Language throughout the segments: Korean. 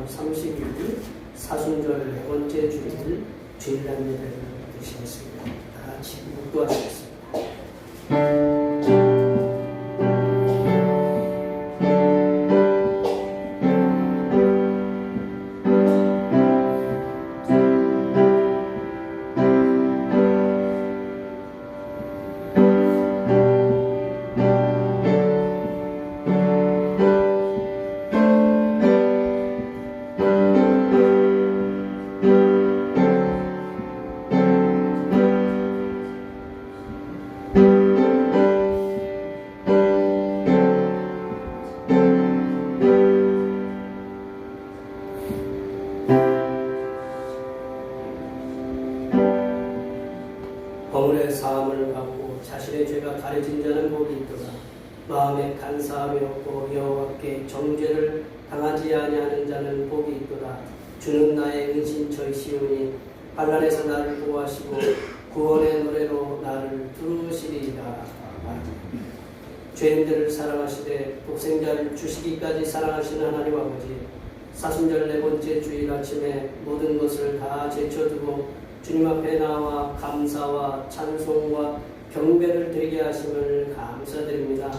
4월 30일 사순절 네 번째 주일 주일날 예배를 드리시겠습니다. 다 같이 묵도하시겠습니다. 범울의 사함을 받고 자신의 죄가 가려진 자는 복이 있도다. 마음에 간사함이 없고 여호와께 정죄를 당하지 아니하는 자는 복이 있도다. 주는 나의 은신처이시오니 환난에서 나를 보호하시고 구원의 노래로 나를 부르시리이다. 죄인들을 사랑하시되 독생자를 주시기까지 사랑하시는 하나님 아버지, 사순절 네 번째 주일 아침에 모든 것을 다 제쳐두고 주님 앞에 나와 감사와 찬송과 경배를 드리게 하심을 감사드립니다.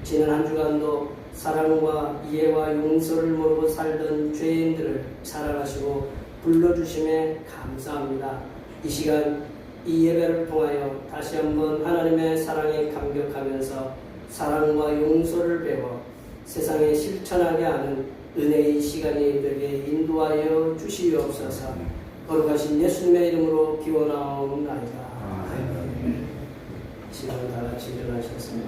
지난 한 주간도 사랑과 이해와 용서를 모르고 살던 죄인들을 사랑하시고 불러주심에 감사합니다. 이 시간 이 예배를 통하여 다시 한번 하나님의 사랑에 감격하면서 사랑과 용서를 배워 세상에 실천하게 하는 은혜의 시간이 되게 인도하여 주시옵소서. 거룩하신 예수님의 이름으로 기원하옵나이다. 시간 다 같이 일어나셨으며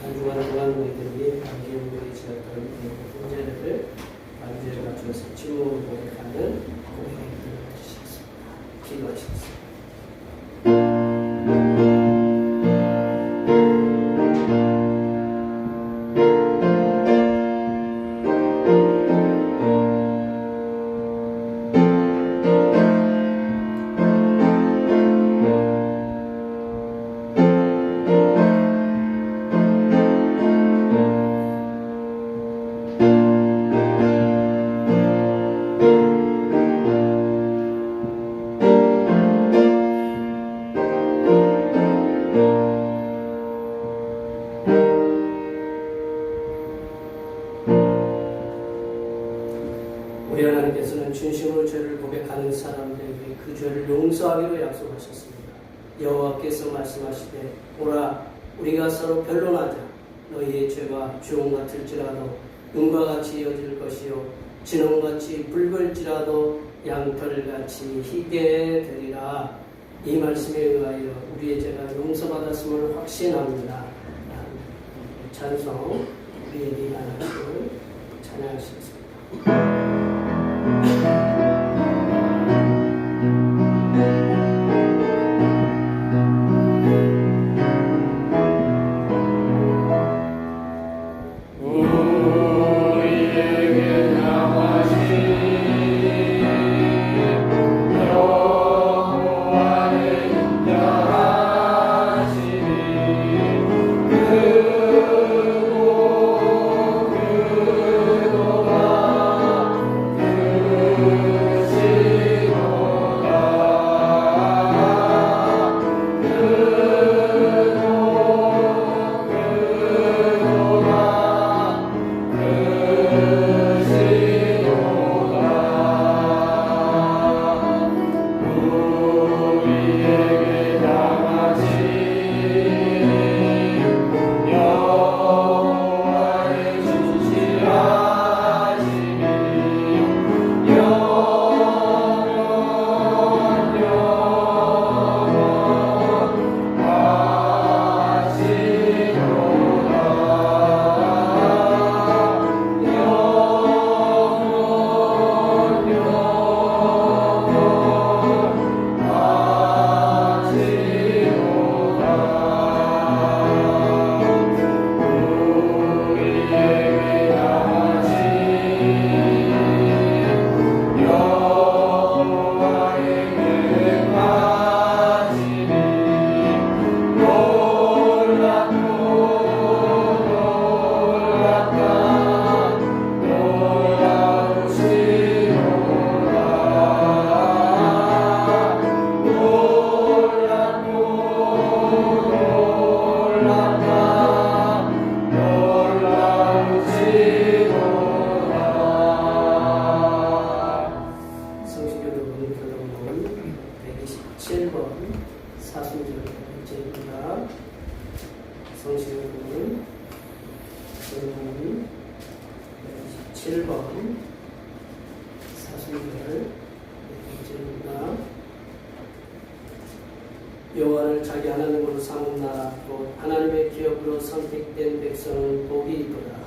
한 주간 동안 우리들이 감기운동에 지었던 문제들을 반주에 맞춰서 침묵을 고백하는 고백을 해주시겠습니다. 기도하시겠습니다. 우리 하나님께서는 진심으로 죄를 고백하는 사람들에게 그 죄를 용서하기로 약속하셨습니다. 여호와께서 말씀하시되 오라 우리가 서로 변론하자. 너희의 죄가 주홍 같을지라도 눈과 같이 이어질 것이요 진홍같이 붉을지라도 양털같이 희게 되리라. 이 말씀에 의하여 우리의 죄가 용서받았음을 확신합니다. 찬송 우리에게 하나님을 찬양하시겠습니다. 그도가 사순절 번째입니다. 여호와를 자기 하나님으로 삼은 나라 곧 하나님의 기업으로 선택된 백성은 복이 있도다.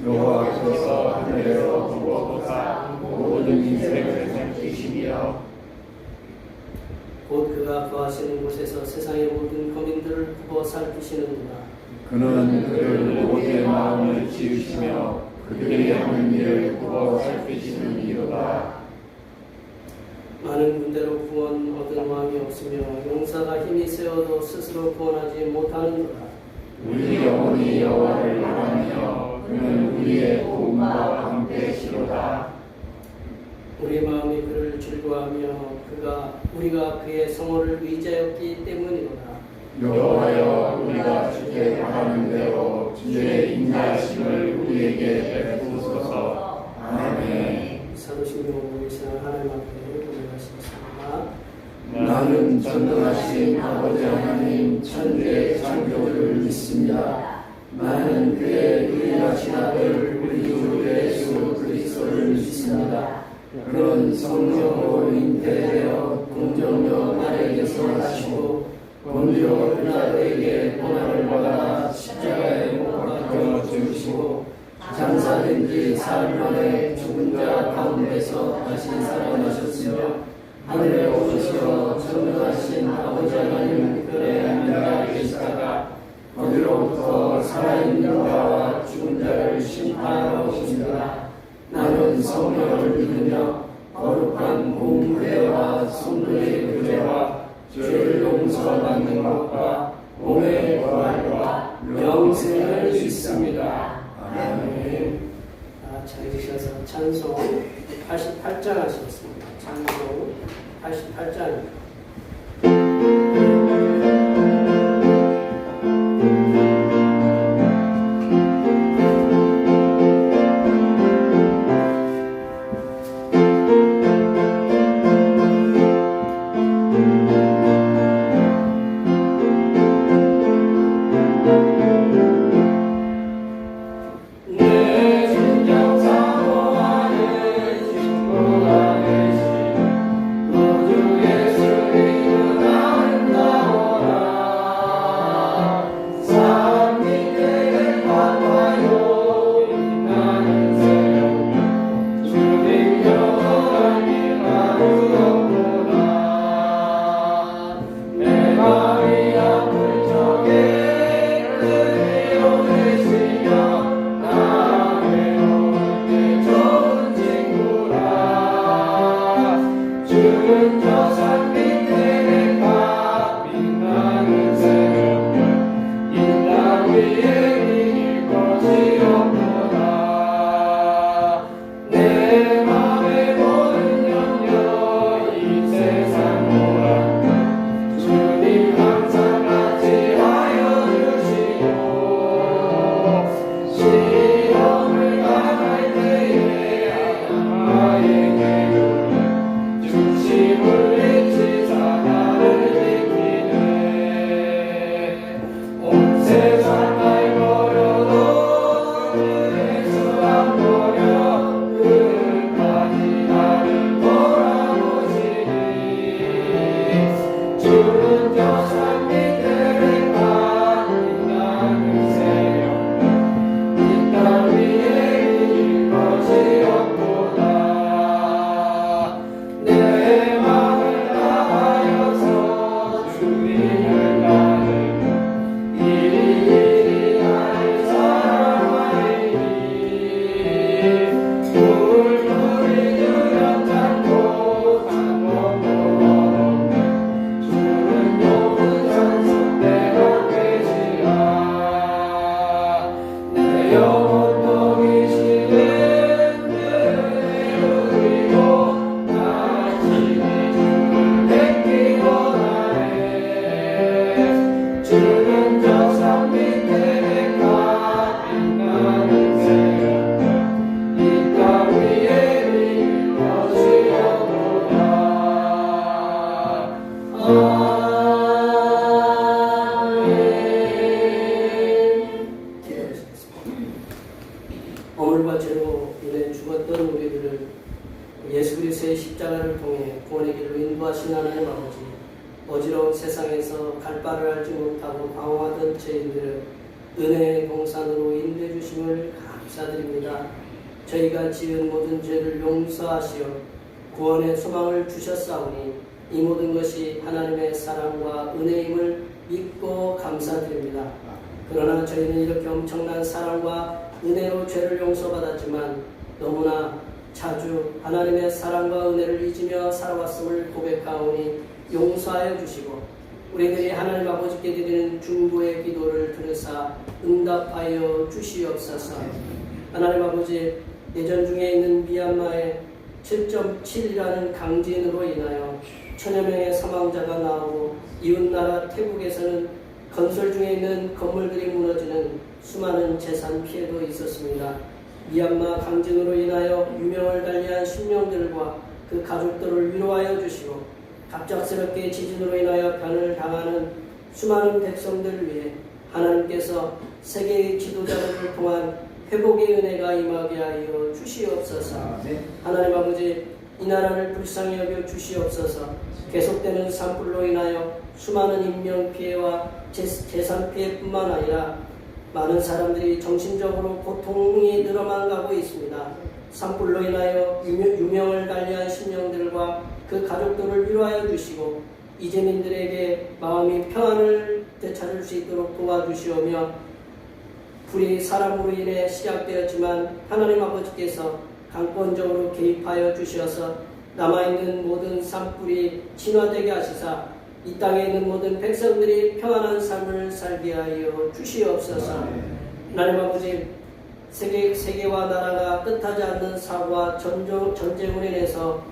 여호와께서 하늘에서 두어보사 모든 인생을 살피시며 곧 그가 거하시는 곳에서 세상의 모든 거민들을 굽어 살피시는구나. 그는 그들 모두의 마음을 지으시며 그들이 하는 일을 굽어 살피시는 이로다. 많은 군대로 구원 얻은 왕이 없으며 용사가 힘이 세어도 스스로 구원하지 못하는도다. 우리 영혼이 여호와를 바라며 그는 우리의 도움과 함께시로다. 우리 마음이 그를 즐거워하며 우리가 그의 성호를 의지하였기 때문이로다. 여호와여 우리가 주께 바라는 대로 주의 인자하심을 우리에게 베푸소서. 아멘. 사도신경을 위해서 하나님 앞에 고백하시겠습니다. 나는 전능하신 아버지 하나님 천지의 창조주를 믿습니다. 나는 그의 유일하신 아들 우리 주 예수 그리스도를 믿습니다. 그는 성령으로 잉태되어 동정녀 마리아에게서 나시고 본디오 빌라도에게 고난을 받아 십자가에 못 박혀 죽으시고 장사된 지 사흘 만에 죽은 자 가운데서 다시 살아나셨으며 하늘에 오르시어 전능하신 아버지 하나님 편에 앉아 계시다가 거기로부터 살아있는 자와 죽은 자를 심판하러 오십니다. 나는 성령을 믿으며 거룩한 공회와 성도의 교제와 죄를 용서받는 것과 몸의 부활과 영생을 믿습니다. 아멘. 잘 계셔서 찬송 88장 하시겠습니다. 찬송 88장입니다. 예수 그리스도의 십자가를 통해 구원의 길로 인도하신 하나님 아버지, 어지러운 세상에서 갈 바를 알지 못하고 방황하던 저희들을 은혜의 동산으로 인도해 주심을 감사드립니다. 저희가 지은 모든 죄를 용서하시어 구원의 소망을 주셨사오니 이 모든 것이 하나님의 사랑과 은혜임을 믿고 감사드립니다. 그러나 저희는 이렇게 엄청난 사랑과 은혜로 죄를 용서받았지만 너무나 자주 하나님의 사랑과 은혜를 잊으며 살아왔음을 고백하오니 용서하여 주시고 우리들이 하나님 아버지께 드리는 중보의 기도를 들으사 응답하여 주시옵소서. 하나님 아버지, 예전 중에 있는 미얀마의 7.7이라는 강진으로 인하여 천여 명의 사망자가 나오고 이웃나라 태국에서는 건설 중에 있는 건물들이 무너지는 수많은 재산 피해도 있었습니다. 미얀마 강진으로 인하여 유명을 달리한 신령들과 그 가족들을 위로하여 주시고 갑작스럽게 지진으로 인하여 변을 당하는 수많은 백성들을 위해 하나님께서 세계의 지도자들을 통한 회복의 은혜가 임하게 하여 주시옵소서. 하나님 아버지, 이 나라를 불쌍히 여겨 주시옵소서. 계속되는 산불로 인하여 수많은 인명피해와 재산 피해뿐만 아니라 많은 사람들이 정신적으로 고통이 늘어만 가고 있습니다. 산불로 인하여 유명을 달리한 신령들과 그 가족들을 위로하여 주시고 이재민들에게 마음이 평안을 되찾을 수 있도록 도와주시오며, 불이 사람으로 인해 시작되었지만 하나님 아버지께서 강권적으로 개입하여 주셔서 남아있는 모든 산불이 진화되게 하시사 이 땅에 있는 모든 백성들이 평안한 삶을 살게 하여 주시옵소서. 하나님 아버지, 세계와 나라가 뜻하지 않는 사고와 전쟁으로 인해서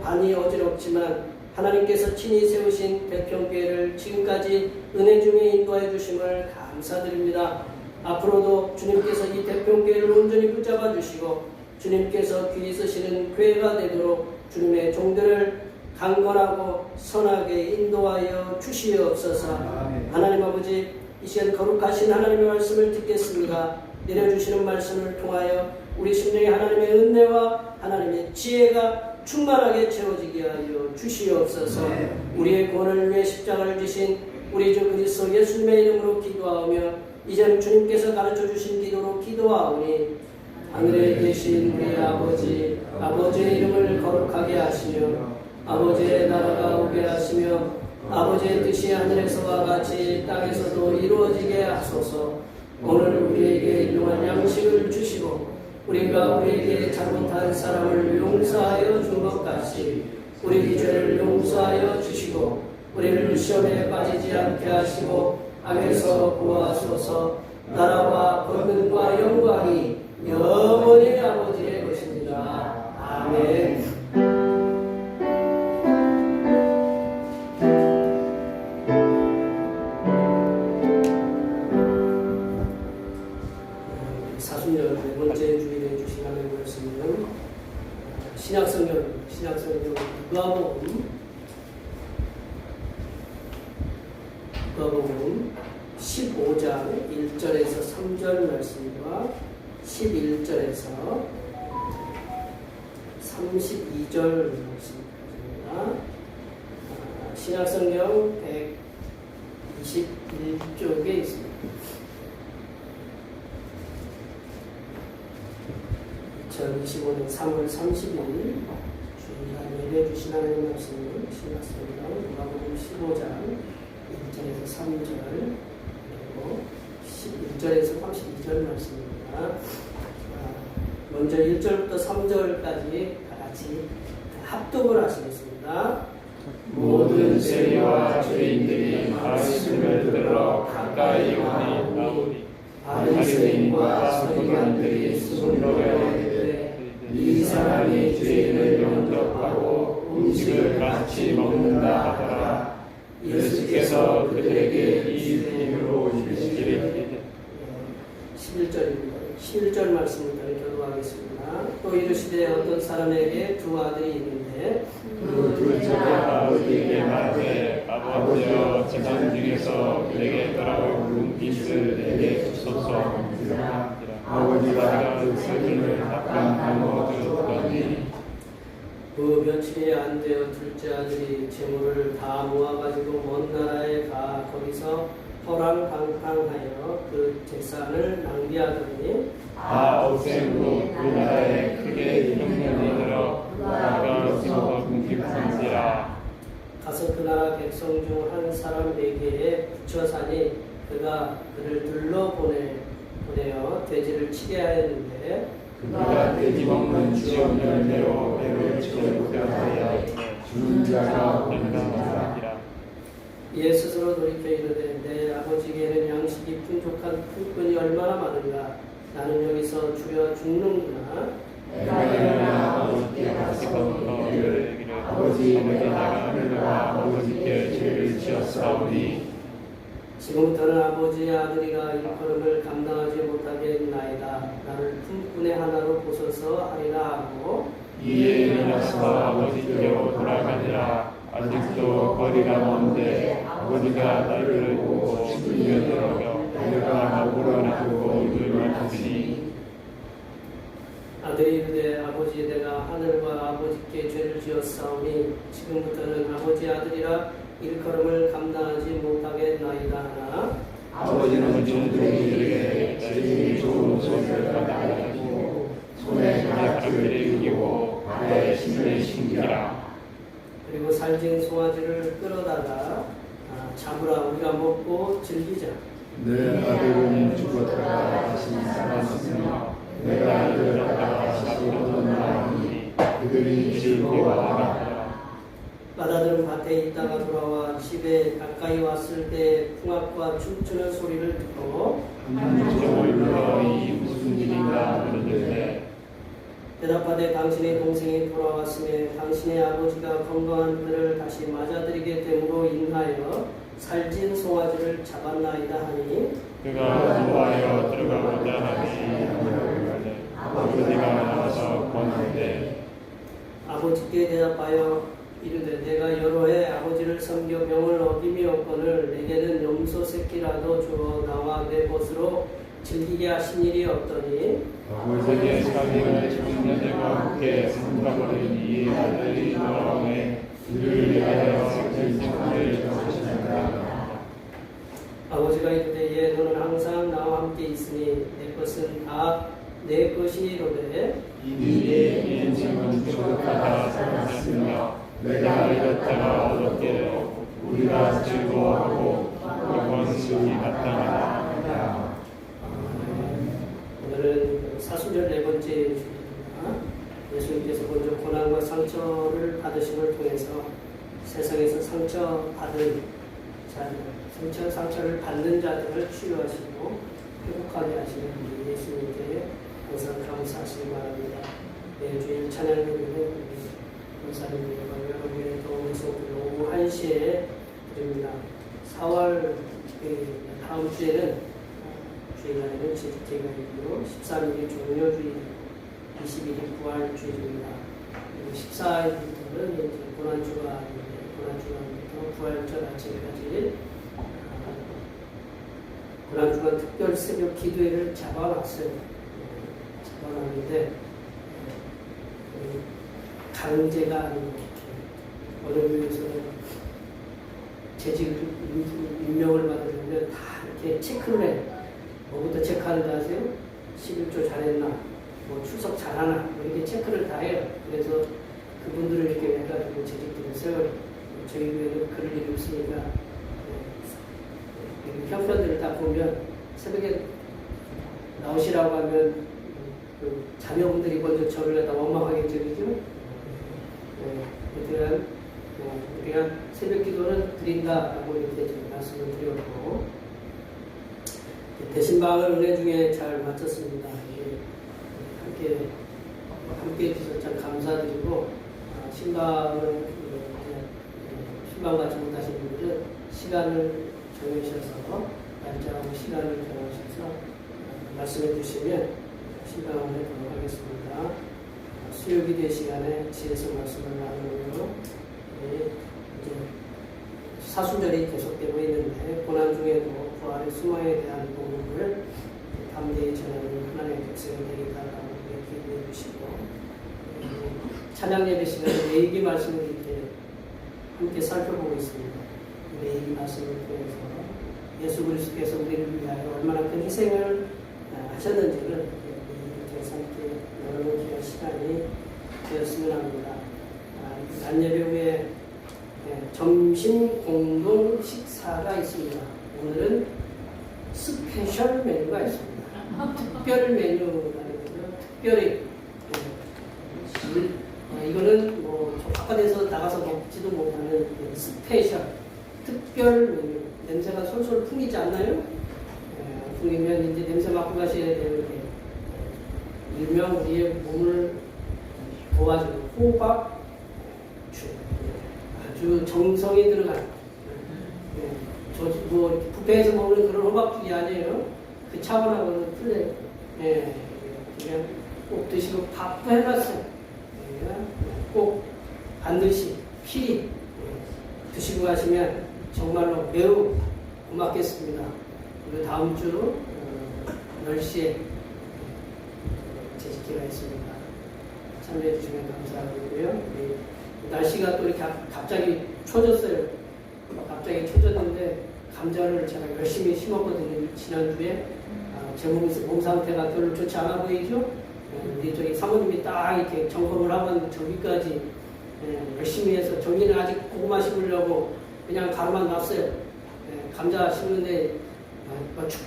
반이 어지럽지만 하나님께서 친히 세우신 대평교회를 지금까지 은혜 중에 인도해 주심을 감사드립니다. 앞으로도 주님께서 이 대평교회를 온전히 붙잡아 주시고 주님께서 귀 쓰시는 교회가 되도록 주님의 종들을 강건하고 선하게 인도하여 주시옵소서. 하나님 아버지, 이 시간 거룩하신 하나님의 말씀을 듣겠습니다. 내려주시는 말씀을 통하여 우리 심령에 하나님의 은혜와 하나님의 지혜가 충만하게 채워지게 하여 주시옵소서. 우리의 구원을 위해 십자가를 지신 우리 주 그리스도 예수님의 이름으로 기도하오며 이제는 주님께서 가르쳐 주신 기도로 기도하오니, 하늘에 계신 우리 아버지, 아버지의 이름을 거룩하게 하시며 아버지의 나라가 오게 하시며 아버지의 뜻이 하늘에서와 같이 땅에서도 이루어지게 하소서. 오늘 우리에게 일용할 양식을 주시고 우리가 우리에게 잘못한 사람을 용서하여 준 것 같이 우리 죄를 용서하여 주시고 우리를 시험에 빠지지 않게 하시고 악에서 구하소서. 나라와 권능과 영광이 영원히 아버지의 것입니다. 아멘. 사순절 네 번째 주일에 주신 하나님의 말씀은 신약성경 누가복음 15장 1절에서 3절 말씀과 11절에서 32절 말씀입니다. 신약성경 121쪽에 있습니다. 2025년 3월 30일 주일날 예배 주신 하나님 말씀은 신약성경 누가복음 15장 1절에서 3절 그리고 11절에서 32절 말씀입니다. 먼저 1절부터 3절까지 다 같이 합독을 하시겠습니다. 모든 세리와 죄인들이 말씀을 들어 가까이 오니 바리새인과 서기관들이 수군거려 이르되 이 사람이 죄인을 영접하고 음식을 같이 먹는다 하더라. 예수께서 그들에게 이 비유로 이르시기를 11절입니다. 11절 말씀부터 교도하겠습니다. 또 이르시되 어떤 사람에게 두 아들이 있는데 그 둘째 아버지에게 말하되 아버지여 재산 중에서 그에게 따라올 눈빛을 내게 주소서. 아버지가 그 세금을 값감 나누어 주었더니 그 며칠이 안 되어 둘째 아들이 재물을 다 모아가지고 먼 나라에 가 거기서 호랑방탕하여 그 재산을 낭비하더니 아홉생으로 그 나라에 크게 흉년이 들어 나라가 서로 궁핍한지라. 가서 그 나라 백성 중 한 사람에게 붙여 사니 그가 그를 들러 보내어 돼지를 치게 하였는데 그가 돼지 먹는 지역 열매로 배를 채우게 하여 주는 자가 없느니라. 이에 스스로 돌이켜 이르되 내 아버지에게는 양식이 풍족한 품꾼이 얼마나 많은가. 나는 여기서 주려 죽는구나. 내가 일어나 아버지께 다시 건너 이르기를 아버지 내가 하늘과 아버지께 죄를 지었사오니 지금부터는 아버지의 아들이가 일컬음을 감당하지 못하겠나이다. 나를 품꾼의 하나로 보소서 하리라 하고 이에 일어나서 아버지께로 돌아가니라. 아직도 거리가 먼데 아버지가 나를 보고 죽으려 들어겨 내가 물어나고 이를 하시니 아들이 이르되 아버지 내가 하늘과 아버지께 죄를 지었사오니 지금부터는 아버지 아들이라 일컬음을 감당하지 못하겠나이다 하나 아버지는 종들에게 제일 좋은 소리를 받아가지고 손에 가락지를 이기고 발에 신을 신기라. 그리고 살진 송아지를 끌어다가 잡으라 우리가 먹고 즐기자. 내 아들은 죽었다가 다시 살았으며 내가 들었다가 다시 일어나니 그들이 즐거워하라. 마다들은 밭에 있다가 돌아와 집에 가까이 왔을 때 풍악과 춤추는 소리를 듣고 한쪽을 불러 이 무슨 일인가 그러는데 대답하되 당신의 동생이 돌아왔으며 당신의 아버지가 건강한 그를 다시 맞아들이게 됨으로 인하여 살진 송아지를 잡았나이다 하니 그가 좋아하여 들어가고자 하니 아버지가 나와서 보는데 아버지께 대답하여 이르되 내가 여러 해 아버지를 섬겨 병을 어김이 없거늘 내게는 염소 새끼라도 주어 나와 내 것으로 즐기게 하신 일이 없더니 아버지의 사명을 청년들과 함께 삼가버린 이 아들이 돌아오매 이를 위하여 생명을 주셨습니다. 아버지가 이르되 예 너는 항상 나와 함께 있으니 내 것은 다 내 것이로되 이에 인생은 추억하다 살았으며 내가 잃었다가 얻었기로 우리가 즐거워하고 원수이 마땅하다. 오늘은 사순절 네 번째 주일입니다. 예수님께서 먼저 고난과 상처를 받으심을 통해서 세상에서 상처를 받는 자들을 치유하시고 회복하게 하시는 우리 예수님께 항상 감사하시기 바랍니다. 매주일 찬양 예배는 권사님들과 여러분의 도움을 쏟고 오후 1시에 드립니다. 4월 다음 주에는 주일날에는 제주제가 있고 13일이 종료주일, 20일이 부활주일입니다. 14일부터는 이제 고난주가 고난주간부터 부활절 아침까지 고난주간 특별 새벽 기도회를 잡아놨어요. 잡아놨는데 강제가 아니고 어느 교회에서는 재직 임명을 받으려면 다 이렇게 체크를 해요. 뭐부터 체크하는지 아세요? 11조 잘했나? 뭐 출석 잘하나? 뭐 이렇게 체크를 다 해요. 그래서 그분들을 이렇게 해가지고 재직들을 세워요. 저희 교회는 그럴 일이 없으니까 형편들을 다 보면 새벽에 나오시라고 하면 그 자녀분들이 먼저 저를 갖다 원망하겠죠, 그죠? 우리가 새벽 기도는 드린다라고 이렇게 좀 말씀을 드렸고 대신방을 은혜 중에 잘 마쳤습니다. 함께 해주셔서 참 감사드리고 신방을 신방 같이 못하신 분들은 시간을 정해주셔서 날짜하고 시간을 정하셔서 말씀해 주시면 신방을 해보도록 하겠습니다. 수요기대 시간에 지혜서 말씀을 나누고요. 이제 사순절이 계속되고 있는데 고난 중에도 부활의 수모에 대한 복음을 담대히 전하는 하나님의 백성이 되게 달라고 기도해 주시고 찬양 예배 시간에 레위기 말씀을 이렇게 함께 살펴보고 있습니다. 레위기 말씀을 통해서 예수 그리스도께서 우리를 위하여 얼마나 큰 희생을 하셨는지를 이렇게 함께 나누는 시간이 되었으면 합니다. 낮 예배 후에 점심 공동 식사가 있습니다. 오늘은 스페셜 메뉴가 있습니다. 특별 메뉴가 있고요. 특별히 이거는 뭐 바깥에서 나가서 먹지도 못하는 스페셜 특별 메뉴. 냄새가 솔솔 풍기지 않나요? 풍기면 이제 냄새 맡고 가셔야 돼요. 일명 우리의 몸을 도와주는 호박 아주 정성이 들어간 뭐 뷔페에서 먹는 그런 호박죽이 아니에요. 그 차원하고는 틀려요. 그냥 꼭 드시고 밥도 해놨어요. 꼭 반드시 필히 드시고 가시면 정말로 매우 고맙겠습니다. 그리고 다음 주 10시에 제식기가 있습니다. 참여해 주시면 감사하고요. 날씨가 또 이렇게 갑자기 추워졌어요. 갑자기 추워졌는데 감자를 제가 열심히 심었거든요. 지난주에 제 몸 상태가 별로 좋지 않아 보이죠? 우리 저기 사모님이 딱 이렇게 점검을 하고 저기까지 열심히 해서 저기는 아직 고구마 심으려고 그냥 가루만 놨어요. 감자 심는데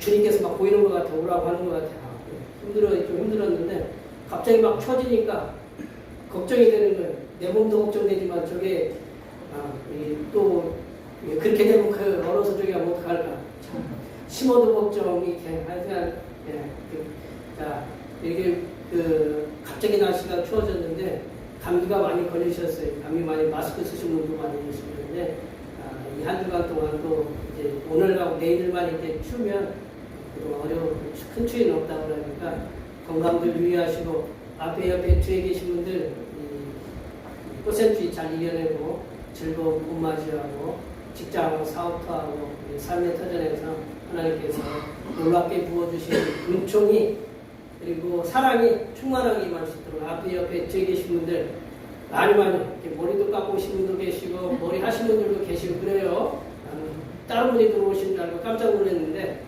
주님께서 막 보이는 것 같아, 오라고 하는 것 같아. 좀 힘들었는데 갑자기 막 추워지니까 걱정이 되는 거예요. 내 몸도 걱정되지만 저게 또 그렇게 되면 그 얼어서 저기가 어떡할까. 심어도 걱정 이렇게 하여튼 자 이렇게 갑자기 날씨가 추워졌는데 감기가 많이 걸리셨어요. 감기 많이 마스크 쓰신 분도 많이 계시는데 이 한 주간 동안 또 이제 오늘하고 내일만 이렇게 추우면 큰 추위는 없다고 그러니까 건강들 유의하시고 옆에 뒤에 계신 분들 꽃샘추위 잘 이겨내고 즐거운 봄 맞이하고 직장하고 사업도 하고 삶의 터전에서 하나님께서 놀랍게 부어주신 은총이 그리고 사랑이 충만하게 임할 수 있도록 옆에 뒤에 계신 분들 많이 이렇게 머리도 깎고 오신 분도 계시고 머리 하신 분들도 계시고 그래요. 다른 분이 들어오신 줄 알고 깜짝 놀랐는데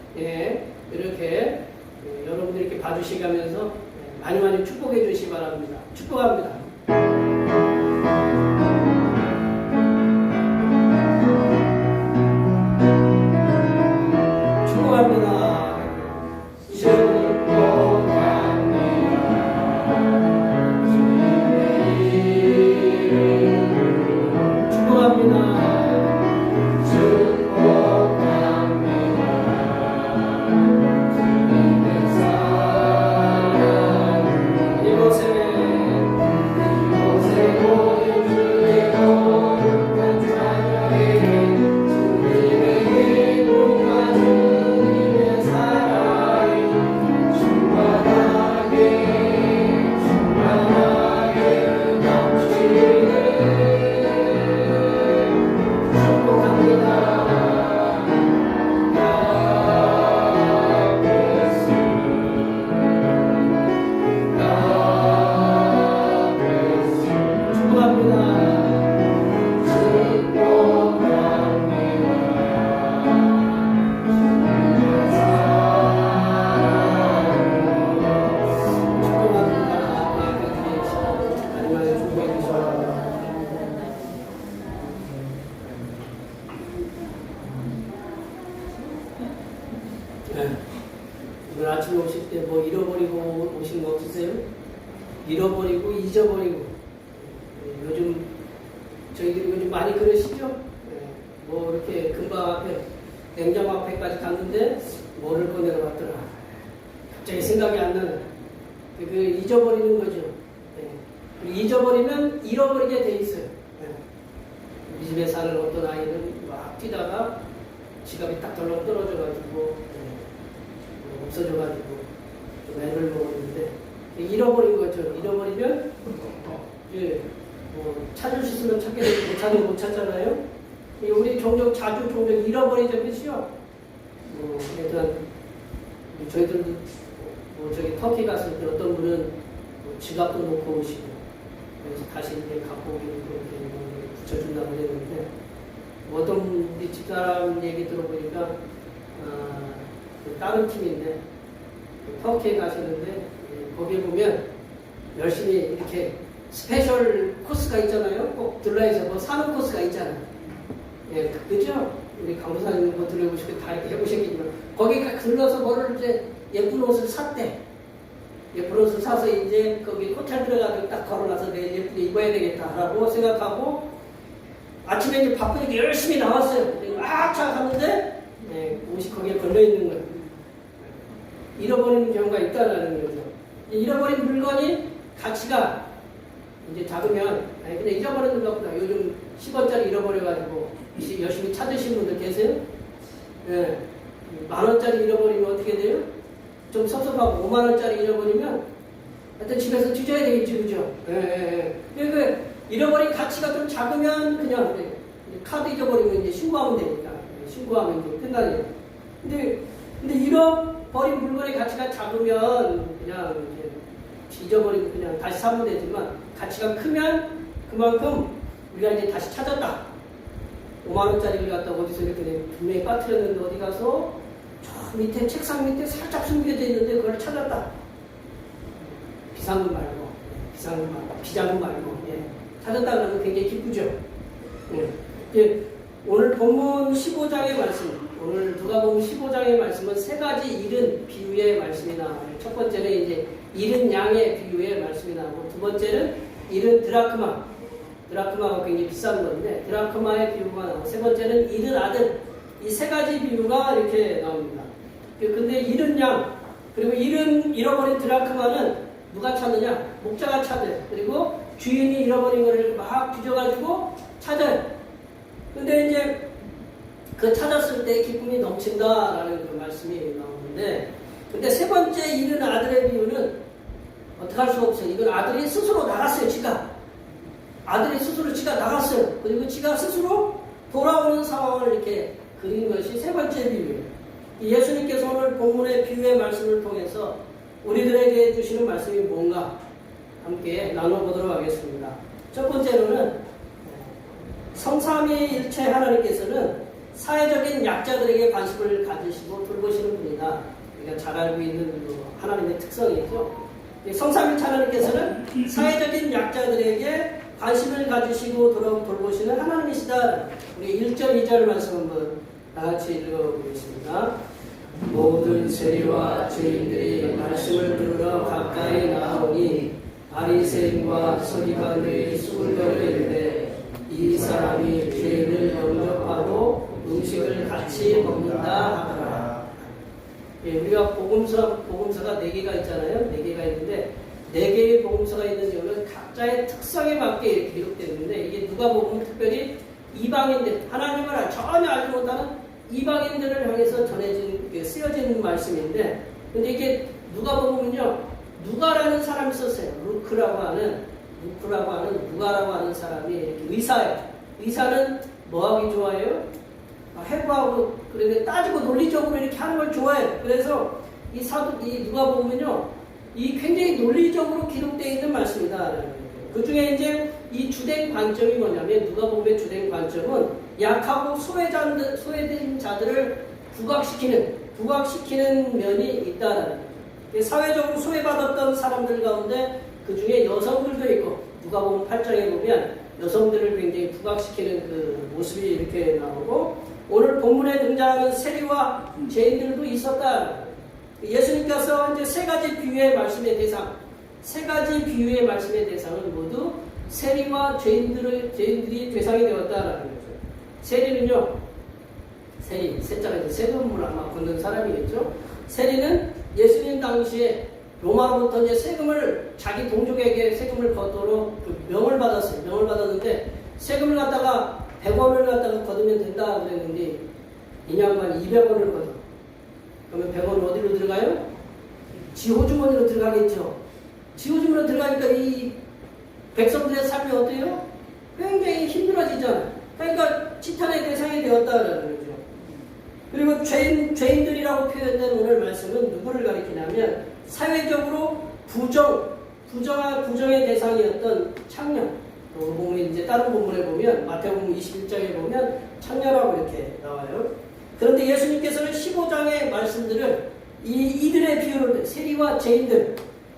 이렇게 여러분들 이렇게 봐주시면서 많이 축복해 주시기 바랍니다. 축복합니다. 축복합니다. 오늘 아침에 오실 때 뭐 잃어버리고 오신 거 없으세요? 잃어버리고 잊어버리고 요즘 저희들이 요즘 많이 그러시죠? 뭐 이렇게 금방 앞에 냉장고 앞에까지 갔는데 뭐를 꺼내러 왔더라. 갑자기 생각이 안 나는 그 잊어버리는 거죠. 잊어버리면 잃어버리게 돼 있어요. 우리 집에 사는 어떤 아이는 막 뛰다가 지갑이 딱 덜렁 떨어져가지고 없어져가지고 좀 애를 먹었는데 잃어버린 거죠. 잃어버리면 뭐 찾을 수 있으면 찾게 되고 못 찾으면 못 찾잖아요. 우리 종종 잃어버리죠, 그렇죠? 일단 저희들도 저기 터키 갔을 때 어떤 분은 지갑도 놓고 오시고 그래서 다시 이제 갖고 오기로 그렇게 붙여준다고 그랬는데, 어떤 우리 집사람 얘기 들어보니까, 그 다른 팀인데, 그 터키에 가시는데, 거기에 보면 열심히 이렇게 스페셜 코스가 있잖아요. 꼭 들러야죠. 뭐 사는 코스가 있잖아요. 예, 그죠? 우리 강도사님 뭐 들려보시고 다 이렇게 해보셨겠지만, 거기 들러서 뭐를 이제 예쁜 옷을 샀대. 예쁜 옷을 사서 이제 거기 호텔 들어가서 딱 걸어놔서 내일 예쁘게 입어야 되겠다라고 생각하고, 아침에 이제 바쁘니까 열심히 나왔어요. 막 찾아갔는데, 옷이 거기에 걸려있는 거예요. 잃어버리는 경우가 있다는 거죠. 잃어버린 물건이 가치가 이제 작으면, 아니, 그냥 잊어버리는 것보다 요즘 10원짜리 잃어버려가지고 열심히 찾으시는 분들 계세요? 예. 10,000원짜리 잃어버리면 어떻게 돼요? 좀 섭섭하고 50,000원짜리 잃어버리면 하여튼 집에서 뒤져야 되겠지, 그죠? 그러니까 잃어버린 가치가 좀 작으면 그냥 카드 잊어버리면 이제 신고하면 되니까. 신고하면 이제 끝나죠. 근데 잃어버린 물건의 가치가 작으면 그냥 이제 잊어버리고 그냥 다시 사면 되지만, 가치가 크면 그만큼 우리가 이제 다시 찾았다. 50,000원짜리를 갖다 어디서 이렇게 분명히 빠뜨렸는데 어디 가서 저 밑에 책상 밑에 살짝 숨겨져 있는데 그걸 찾았다. 비상금 말고, 비자금 말고, 찾았다 그러면 굉장히 기쁘죠. 오늘 본문 15장의 말씀, 오늘 누가복음 15장의 말씀은 세 가지 잃은 비유의 말씀이 나와요. 첫 번째는 이제 잃은 양의 비유의 말씀이 나오고, 두 번째는 잃은 드라크마가 굉장히 비싼 건데 드라크마의 비유가 나오고, 세 번째는 잃은 아들, 이 세 가지 비유가 이렇게 나옵니다. 근데 잃은 양, 그리고 잃어버린 드라크마는 누가 찾느냐? 목자가 찾아요. 그리고 주인이 잃어버린 것을 막 뒤져가지고 찾아요. 근데 이제 그 찾았을 때 기쁨이 넘친다라는 그 말씀이 나오는데, 근데 세 번째 잃은 아들의 비유는 어떻게 할 수가 없어요. 이건 아들이 스스로 나갔어요. 아들이 스스로 지가 나갔어요. 그리고 지가 스스로 돌아오는 상황을 이렇게 그린 것이 세 번째 비유예요. 예수님께서 오늘 본문의 비유의 말씀을 통해서 우리들에게 주시는 말씀이 뭔가 함께 나눠보도록 하겠습니다. 첫 번째로는 성삼위일체 하나님께서는 사회적인 약자들에게 관심을 가지시고 돌보시는 분이다. 우리가 잘 알고 있는 하나님의 특성이죠. 성삼위일체 하나님께서는 사회적인 약자들에게 관심을 가지시고 돌보시는 하나님이시다. 우리 1절, 2절 말씀 한번 다 같이 읽어보겠습니다. 모든 세리와 죄인들이 말씀을 들으러 가까이 나오니 바리새인과 서기관들이 숨을 걸리는데, 이 사람이 죄인을 영접하고 음식을 같이 먹는다 하더라. 우리가 복음서가 4개가 있잖아요. 4개가 있는데 4개의 복음서가 있는 이유는 각자의 특성에 맞게 이렇게 기록되는데, 이게 누가복음은 특별히 이방인들, 하나님을 전혀 알지 못하는 이방인들을 향해서 쓰여진 말씀인데, 근데 이게 누가복음은요, 누가라는 사람이 썼어요. 루크라고 하는 누가라고 하는 사람이 이렇게 의사예요. 의사는 뭐 하기 좋아해요? 해부하고, 그런데 따지고 논리적으로 이렇게 하는 걸 좋아해요. 그래서 이 누가복음은요, 이 굉장히 논리적으로 기록되어 있는 말씀이다. 그 중에 이제 이 주된 관점이 뭐냐면, 누가복음의 주된 관점은 약하고 소외된 자들을 부각시키는 면이 있다라는 거예요. 사회적으로 소외받았던 사람들 가운데 그 중에 여성들도 있고, 누가복음 8장에 보면 여성들을 굉장히 부각시키는 그 모습이 이렇게 나오고, 오늘 본문에 등장하는 세리와 죄인들도 있었다. 예수님께서 이제 세 가지 비유의 말씀의 대상은 모두 세리와 죄인들이 대상이 되었다라는 거죠. 세리는요, 세자가 이제 세금을 아마 걷는 사람이겠죠. 세리는 예수님 당시에 로마로부터 이제 세금을, 자기 동족에게 세금을 걷도록 그 명을 받았어요. 명을 받았는데, 세금을 갖다가 100원을 갖다가 걷으면 된다 그랬는데, 인양만 200원을 걷어. 그러면 100원은 어디로 들어가요? 지호주머니로 들어가겠죠. 지호주머니로 들어가니까 이 백성들의 삶이 어때요? 굉장히 힘들어지잖아요. 그러니까 지탄의 대상이 되었다라는 거죠. 그리고 죄인들이라고 표현된 오늘 말씀은 누구를 가리키냐면, 사회적으로 부정의 대상이었던 창녀. 보면 이제 다른 본문에 보면 마태복음 21장에 보면 창녀라고 이렇게 나와요. 그런데 예수님께서는 15장의 말씀들을 이들의 비유를 세리와 죄인들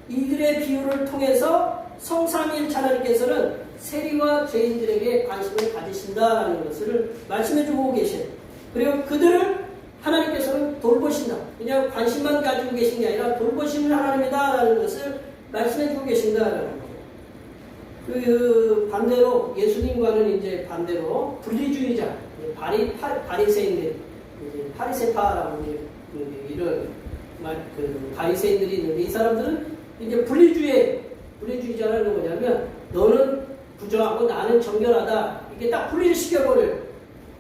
이들의 비유를 통해서 성삼위일체 하나님께서는 세리와 죄인들에게 관심을 가지신다라는 것을 말씀해주고 계셔요. 그리고 그들을 하나님께서는 돌보신다. 그냥 관심만 가지고 계신 게 아니라 돌보시는 하나님이다라는 것을 말씀해주고 계신다라는 거예요. 반대로 예수님과는 이제 반대로 분리주의자, 바리새인들, 파리세파라고 이런 바리새인들이 있는데 이 사람들은 이제 분리주의자라는 뭐냐면 너는 부정하고 나는 정결하다 이렇게 딱 분리를 시켜버려요.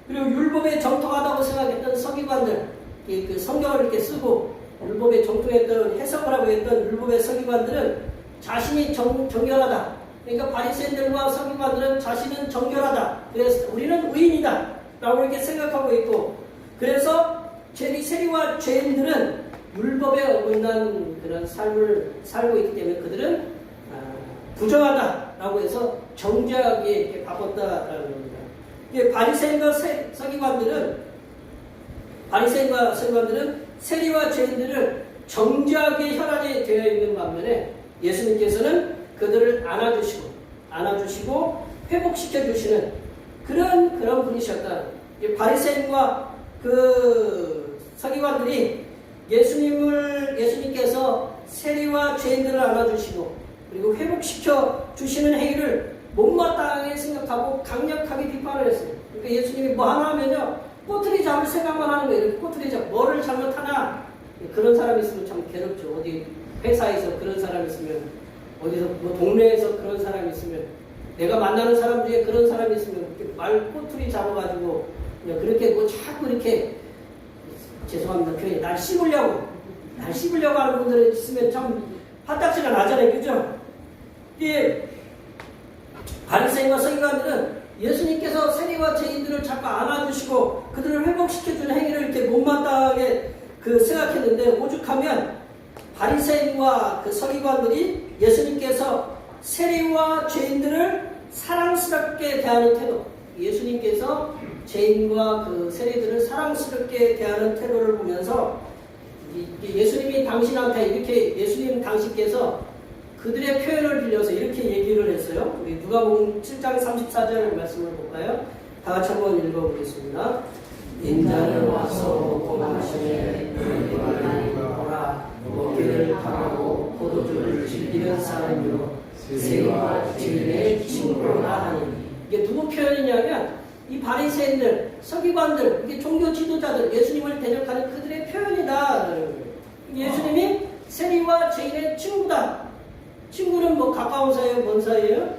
그리고 율법에 정통하다고 생각했던 서기관들, 그 성경을 이렇게 쓰고 율법에 정통했던 해석을 하고 했던 율법의 서기관들은 자신이 정결하다. 그러니까 바리새인들과 서기관들은 자신은 정결하다. 그래서 우리는 의인이다. 라고 이렇게 생각하고 있고, 그래서 세리와 죄인들은 율법에 어긋난 그런 삶을 살고 있기 때문에 그들은 부정하다라고 해서 정죄하기에 이렇게 바빴다라는 겁니다. 바리새인과 서기관들은 세리와 죄인들을 정죄하기에 혈안이 되어 있는 반면에 예수님께서는 그들을 안아주시고 회복시켜 주시는 그런 분이셨다. 바리새인과 그 서기관들이 예수님께서 세리와 죄인들을 안아주시고 그리고 회복시켜 주시는 행위를 못마땅하게 생각하고 강력하게 비판을 했어요. 그러니까 예수님이 뭐 하나 하면요, 꼬투리 잡을 생각만 하는 거예요. 꼬투리 잡, 뭐를 잘못하나. 그런 사람이 있으면 참 괴롭죠. 어디 회사에서 그런 사람이 있으면, 어디서 뭐 동네에서 그런 사람이 있으면, 내가 만나는 사람 중에 그런 사람이 있으면 이렇게 말 꼬투리 잡아가지고 그렇게 뭐 자꾸 이렇게, 죄송합니다 표현이, 날 씹으려고 하는 분들이 있으면 참 화딱지가 나잖아요. 그죠? 이게 바리새인과 서기관들은 예수님께서 세리와 죄인들을 자꾸 안아주시고 그들을 회복시켜주는 행위를 이렇게 못마땅하게 생각했는데, 오죽하면 바리새인과 그 서기관들이 예수님께서 세리와 죄인들을 사랑스럽게 대하는 태도, 예수님께서 죄인과 그 세리들을 사랑스럽게 대하는 태도를 보면서 예수님이 예수님 당신께서 그들의 표현을 빌려서 이렇게 얘기를 했어요. 우리 누가복음 7장 34절 말씀을 볼까요? 다 같이 한번 읽어보겠습니다. 인자는 와서 먹고 마시되 보라, 먹기를 바라고 포도주를 즐기는 사람이요 세리와 죄인의 친구로나 하니. 이게 누구 표현이냐면 이 바리새인들, 서기관들, 이게 종교 지도자들, 예수님을 대적하는 그들의 표현이다. 예수님이 세리와 죄인의 친구다. 친구는 뭐 가까운 사이예요? 먼 사이예요?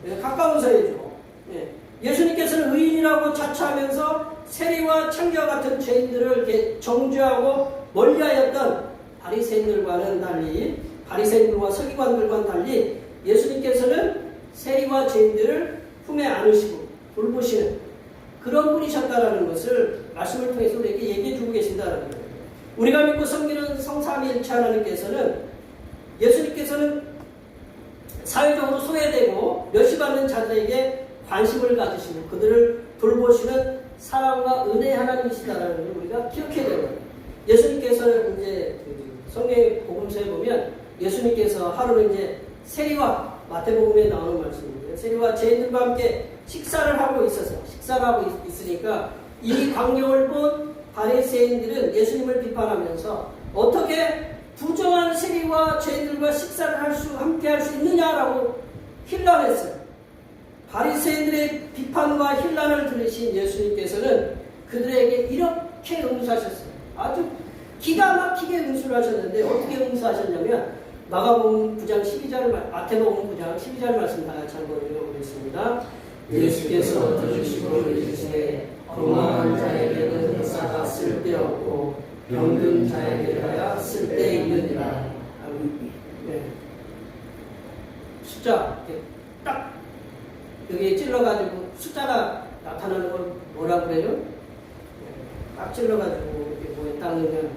네, 가까운 사이죠. 네. 예수님께서는 의인이라고 자처하면서 세리와 창녀와 같은 죄인들을 이렇게 정죄하고 멀리하였던 바리새인들과는 달리, 바리새인들과 서기관들과는 달리 예수님께서는 세리와 죄인들을 품에 안으시고 돌보시는 그런 분이셨다라는 것을 말씀을 통해서 우리에게 얘기해 주고 계신다는 거예요. 우리가 믿고 섬기는 성삼위일체 하나님께서는, 예수님께서는 사회적으로 소외되고 멸시받는 자들에게 관심을 가지시고 그들을 돌보시는 사랑과 은혜의 하나님이시다라는 걸 우리가 기억해야 되는 거예요. 예수님께서는 이제 성경의 복음서에 보면 예수님께서 하루는 이제 세리와, 마태복음에 나오는 말씀인데요, 세리와 죄인들과 함께 식사를 하고 있으니까 이 광경을 본 바리새인들은 예수님을 비판하면서 어떻게 부정한 세리와 죄인들과 식사를 함께 할 수 있느냐라고 힐난했어요. 바리새인들의 비판과 힐난을 들으신 예수님께서는 그들에게 이렇게 응수하셨어요. 아주 기가 막히게 응수를 하셨는데, 어떻게 응수하셨냐면 마태복음 9장 12절 말씀 다 같이 한번 읽어보겠습니다. 예수께서 들으시고 이르시되 건강한 자에게는 의사가 쓸데없고 병든 자에게야 쓸데있느니라. 네. 숫자 딱 여기에 찔러가지고 숫자가 나타나는 걸 뭐라 그래요? 네. 딱 찔러가지고 이렇게 뭐에 딱 넣으면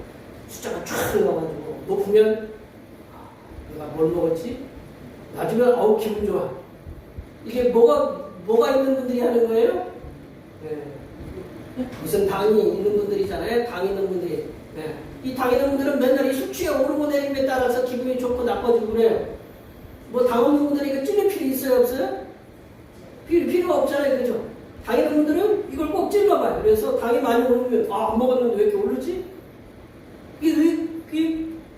숫자가 쫙 넣어가지고 높으면 내가 뭘 먹었지? 놔주면 어우 기분 좋아. 이게 뭐가 있는 분들이 하는 거예요? 무슨 당이 있는 분들이잖아요. 당 있는 분들이. 이 당 있는 분들은 맨날 이 수치에 오르고 내림에 따라서 기분이 좋고 나빠지고 그래요. 뭐 당 없는 분들이 이거 찔릴 필요 있어요? 없어요? 필요가 없잖아요. 그죠? 당 있는 분들은 이걸 꼭 찔러봐요. 그래서 당이 많이 오르면 안 먹었는데 왜 이렇게 오르지?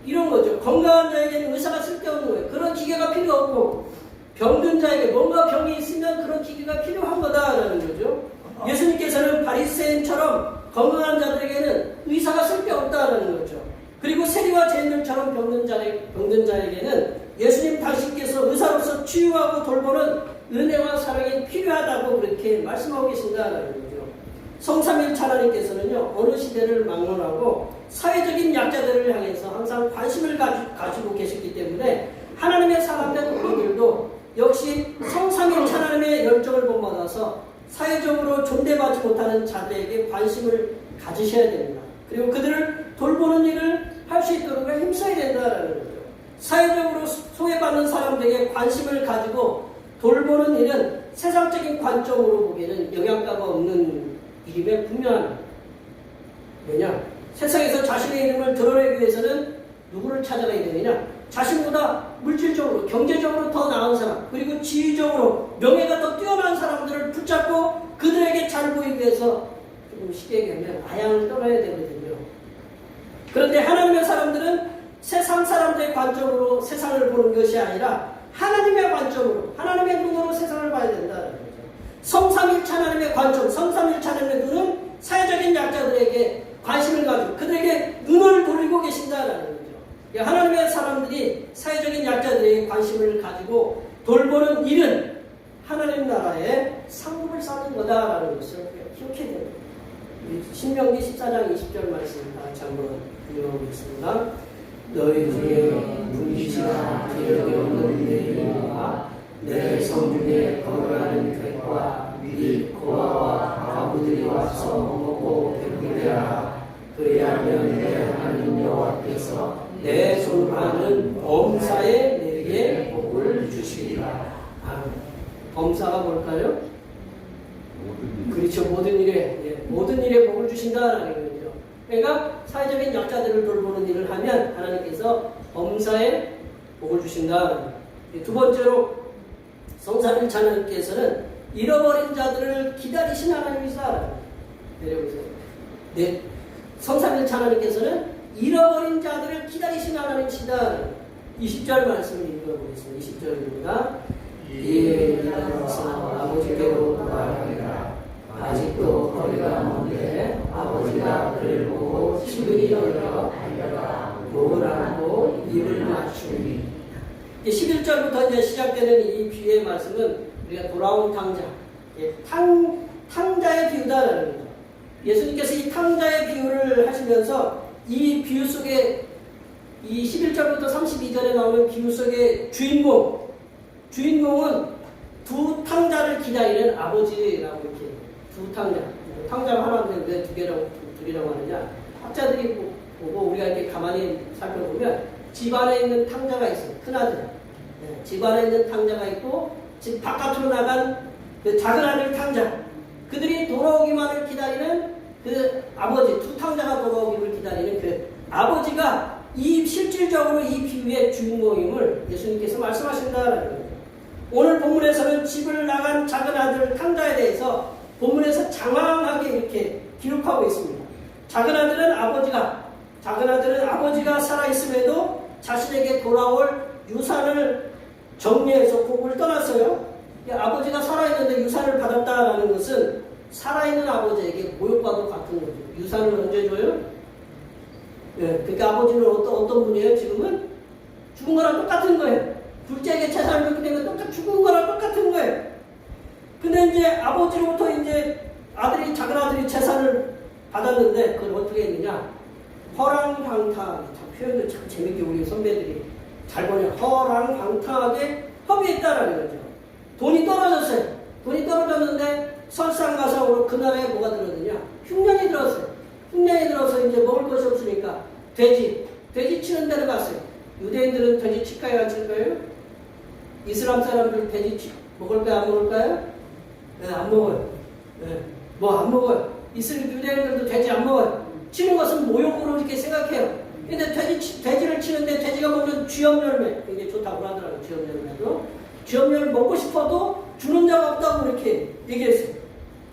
이런 거죠. 건강한 자에게는 의사가 쓸데없는 거예요. 그런 기계가 필요 없고 병든 자에게 뭔가 병이 있으면 그런 기계가 필요한 거다라는 거죠. 예수님께서는 바리새인처럼 건강한 자들에게는 의사가 쓸데없다라는 거죠. 그리고 세리와 죄인들처럼 병든 자에게는 예수님 당신께서 의사로서 치유하고 돌보는 은혜와 사랑이 필요하다고 그렇게 말씀하고 계신다라는 거죠. 성삼일 하나님께서는요, 어느 시대를 막론하고 사회적인 약자들을 향해서 항상 관심을 가지고 계시기 때문에 하나님의 사랑된 우리들도 역시 성삼일 하나님의 열정을 본받아서 사회적으로 존대받지 못하는 자들에게 관심을 가지셔야 됩니다. 그리고 그들을 돌보는 일을 할 수 있도록 힘써야 된다는 거죠. 사회적으로 소외받는 사람들에게 관심을 가지고 돌보는 일은 세상적인 관점으로 보기에는 영양가가 없는 일임에 분명합니다. 왜냐? 세상에서 자신의 이름을 드러내기 위해서는 누구를 찾아가야 되느냐? 자신보다 물질적으로, 경제적으로 더 나은 사람, 그리고 지위적으로 명예가 더 뛰어난 사람들을 붙잡고 그들에게 잘 보이기 위해서 조금 쉽게 얘기하면 아양을 떠나야 되거든요. 그런데 하나님의 사람들은 세상 사람들의 관점으로 세상을 보는 것이 아니라 하나님의 관점으로, 하나님의 눈으로 세상을 봐야 된다는 거죠. 성삼일체 하나님의 관점, 성삼일체 하나님의 눈은 사회적인 약자들에게 관심을 가지고 그들에게 눈을 돌리고 계신다는 거죠. 하나님의 사람들이 사회적인 약자들에게 관심을 가지고 돌보는 일은 하나님 나라의 상급을 쌓는 거다라는 것을 기억해야 됩니다. 신명기 14장 20절 말씀 다시 한번 읽어보겠습니다. 너희 중에 불의치나 기력이 없는 내 이와 내 성중에 거류하는 객과 및 고아와 과부들이 와서 먹고 배부르게 하라. 그리하면 내 하나님 여호와께서 내 손하는 범사에 내게 복을 주시리라. 범사가 뭘까요? 그렇죠. 모든 일에 복을 주신다라는 거죠. 그러니까 사회적인 약자들을 돌보는 일을 하면 하나님께서 범사에 복을 주신다. 두 번째로 성삼일체 하나님께서는 잃어버린 자들을 기다리신 하나님이시다. 내려보세요. 네, 성삼일체 하나님께서는 잃어버린 자들을 기다리신 하나님이시다. 20절 말씀을 읽어보겠습니다. 20절입니다. 이에 일어나서 아버지께로 돌아가리라. 아직도 거리가 먼데 아버지가 그를 보고 시근히 열려 달려가 목을 안고 입을 맞추니. 11절부터 이제 시작되는 이 비유의 말씀은 우리가 돌아온 탕자, 탕자의 비유다라는 거죠. 예수님께서 이 탕자의 비유를 하시면서 이 비유 속에 이 11절부터 32절에 나오는 비유 속의 주인공은 두 탕자를 기다리는 아버지라고 이렇게 두 탕자가 하나인데 왜 두 개라고 하느냐? 학자들이 보고 우리가 이렇게 가만히 살펴보면 집안에 있는 탕자가 있어요. 큰아들. 집안에 있는 탕자가 있고 집 바깥으로 나간 그 작은 아들 탕자. 그들이 돌아오기만을 기다리는 그 아버지, 두 탕자가 돌아오기를 기다리는 그 아버지가 실질적으로 이 비유의 주인공임을 예수님께서 말씀하신다라는 거예요. 오늘 본문에서는 집을 나간 작은 아들 탕자에 대해서 본문에서 장황하게 이렇게 기록하고 있습니다. 작은 아들은 아버지가 살아있음에도 자신에게 돌아올 유산을 정리해서 고국을 떠났어요. 아버지가 살아있는데 유산을 받았다라는 것은 살아있는 아버지에게 모욕과도 같은 거죠. 유산을 언제 줘요? 그러니까 아버지는 어떤 분이에요? 지금은 죽은 거랑 똑같은 거예요. 둘째에게 재산을 줬기 때문에 죽은 거랑 똑같은 거예요. 근데 이제 아버지로부터 이제 작은 아들이 재산을 받았는데 그걸 어떻게 했느냐? 허랑방탕하게, 표현도 참 재밌게 우리 선배들이 잘 보내요. 허랑방탕하게 허비했다라는 거죠. 돈이 떨어졌어요. 돈이 떨어졌는데 설상가상으로 그 나라에 뭐가 들었느냐? 흉년이 들었어요. 흉년이 들어서 이제 먹을 것이 없으니까 돼지 치는 데로 갔어요. 유대인들은 돼지 칠까요? 안 칠까요? 이슬람 사람들 돼지 먹을까요? 안 먹을까요? 네, 안 먹어요. 네, 뭐 안 먹어요. 이슬람 유대인들도 돼지 안 먹어요. 치는 것은 모욕으로 이렇게 생각해요. 근데 돼지를 치는데 돼지가 먹는 쥐염열매, 굉장히 좋다고 하더라고요. 쥐염열매도. 쥐염열을 먹고 싶어도 주는 자가 없다고 이렇게 얘기했어요.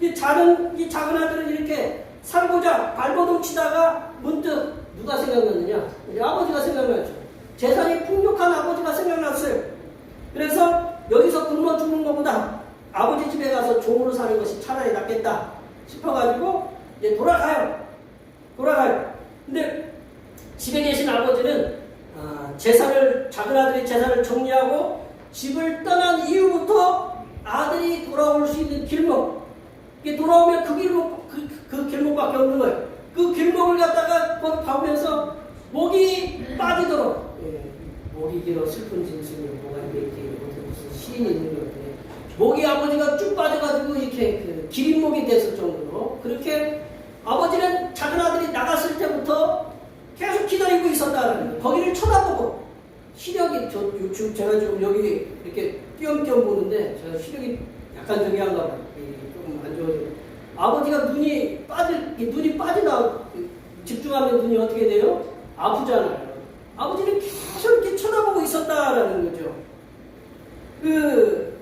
이 작은 아들은 이렇게 살고자 발버둥 치다가 문득 누가 생각났느냐? 우리 아버지가 생각났죠. 재산이 풍족한 아버지가 생각났어요. 그래서 여기서 굶어 죽는 것보다 아버지 집에 가서 종으로 사는 것이 차라리 낫겠다 싶어가지고 이제 돌아가요. 근데 집에 계신 아버지는 작은 아들이 재산을 정리하고 집을 떠난 이후부터 아들이 돌아올 수 있는 길목, 이게 돌아오면 그 길목밖에 없는 거예요. 그 길목을 갖다가 거기 가면서 목이 빠지도록, 목이 길어 슬픈 짐승이 뭐가 이렇게 무슨 시인이 있는 것 같아요. 목이 아버지가 쭉 빠져가지고 이렇게 그 기린목이 됐을 정도로 그렇게 아버지는 작은 아들이 나갔을 때부터 계속 기다리고 있었다는 거예요. 거기를 쳐다보고 시력이 제가 지금 여기 이렇게 띄엄띄엄 보는데 제가 시력이 약간 저기 한가 봐요. 조금 안 좋아져요. 아버지가 눈이 빠지나 집중하면 눈이 어떻게 돼요? 아프잖아요. 아버지는 계속 이렇게 쳐다보고 있었다라는 거죠.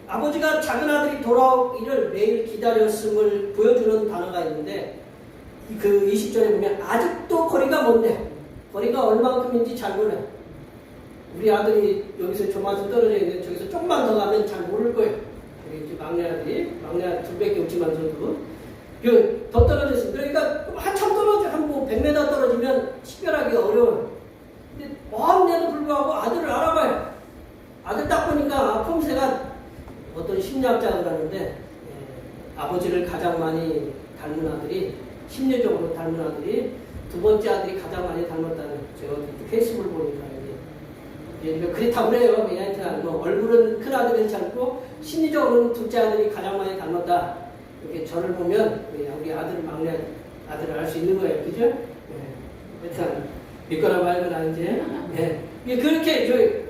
아버지가 작은 아들이 돌아오기를 매일 기다렸음을 보여주는 단어가 있는데 그 20절에 보면 아직도 거리가 먼데 거리가 얼만큼인지 잘 몰라요. 우리 아들이 여기서 저만큼 떨어져 있는데 저기서 조금만 더 가면 잘 모를 거예요. 우리 이제 막내 아들 둘밖에 없지만 저도 더 떨어져 있어요. 그러니까 한참 떨어져 한 100m 떨어지면 식별하기가 어려워요. 근데 먼데도 불구하고 아들을 알아봐요. 아들 딱 보니까 폼새가 어떤 심리학자가 하는데 아버지를 가장 많이 닮은 아들이 심리적으로 닮은 아들이 두 번째 아들이 가장 많이 닮았다는 제가 페이스북을 보니까 그렇다고 그래요. 왜냐하면 얼굴은 큰 아들이 닮고 심리적으로는 둘째 아들이 가장 많이 닮았다. 이렇게 저를 보면 우리 막내 아들을 알 수 있는 거예요. 그죠? 일단 믿거나 말거나 이제 그렇게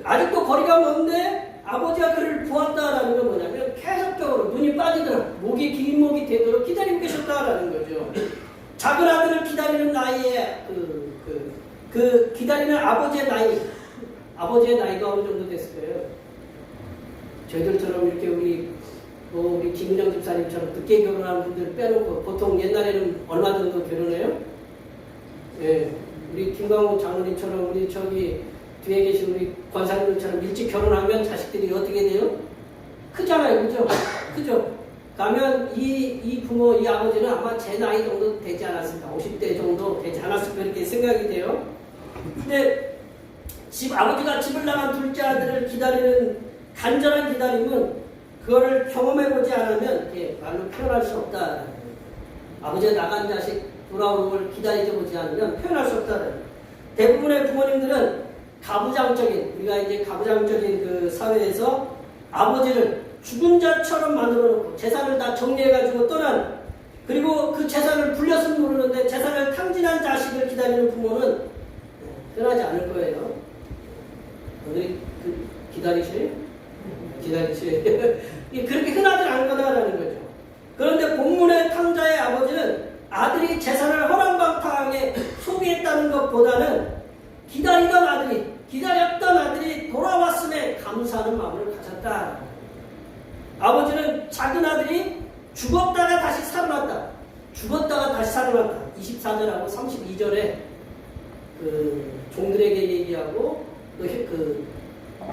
아직도 거리가 먼데 아버지가 그를 보았다라는 건 뭐냐면 계속적으로 눈이 빠지도록 긴 목이 되도록 기다리고 계셨다라는 거죠. 작은 아들을 기다리는 나이에 기다리는 아버지의 나이가 어느 정도 됐을까요? 저희들처럼 이렇게 우리 김은영 집사님처럼 늦게 결혼한 분들 빼놓고 보통 옛날에는 얼마 정도 결혼해요? 우리 김광호 장로님처럼 우리 저기 뒤에 계신 우리 권사님들처럼 일찍 결혼하면 자식들이 어떻게 돼요? 크잖아요, 그죠? 크죠? 가면 이 부모, 이 아버지는 아마 제 나이 정도 되지 않았을까, 50대 정도 되지 않았을까 이렇게 생각이 돼요. 근데 아버지가 집을 나간 둘째 아들을 기다리는 간절한 기다림은 그거를 경험해보지 않으면 말로 표현할 수 없다. 아버지가 나간 자식 돌아오는 걸 기다리지 않으면 표현할 수 없다. 대부분의 부모님들은 우리가 이제 가부장적인 그 사회에서 아버지를 죽은 자처럼 만들어 놓고 재산을 다 정리해가지고 떠난, 그리고 그 재산을 불렸으면 모르는데 재산을 탕진한 자식을 기다리는 부모는 떠나지 않을 거예요. 오늘 기다리실? 그렇게 흔하지 않은 거다라는 거죠. 그런데 본문의 탕자의 아버지는 아들이 재산을 허랑방탕하게 소비했다는 것보다는 기다렸던 아들이 돌아왔음에 감사하는 마음을 가졌다. 아버지는 작은 아들이 죽었다가 다시 살아났다. 24절하고 32절에 종들에게 얘기하고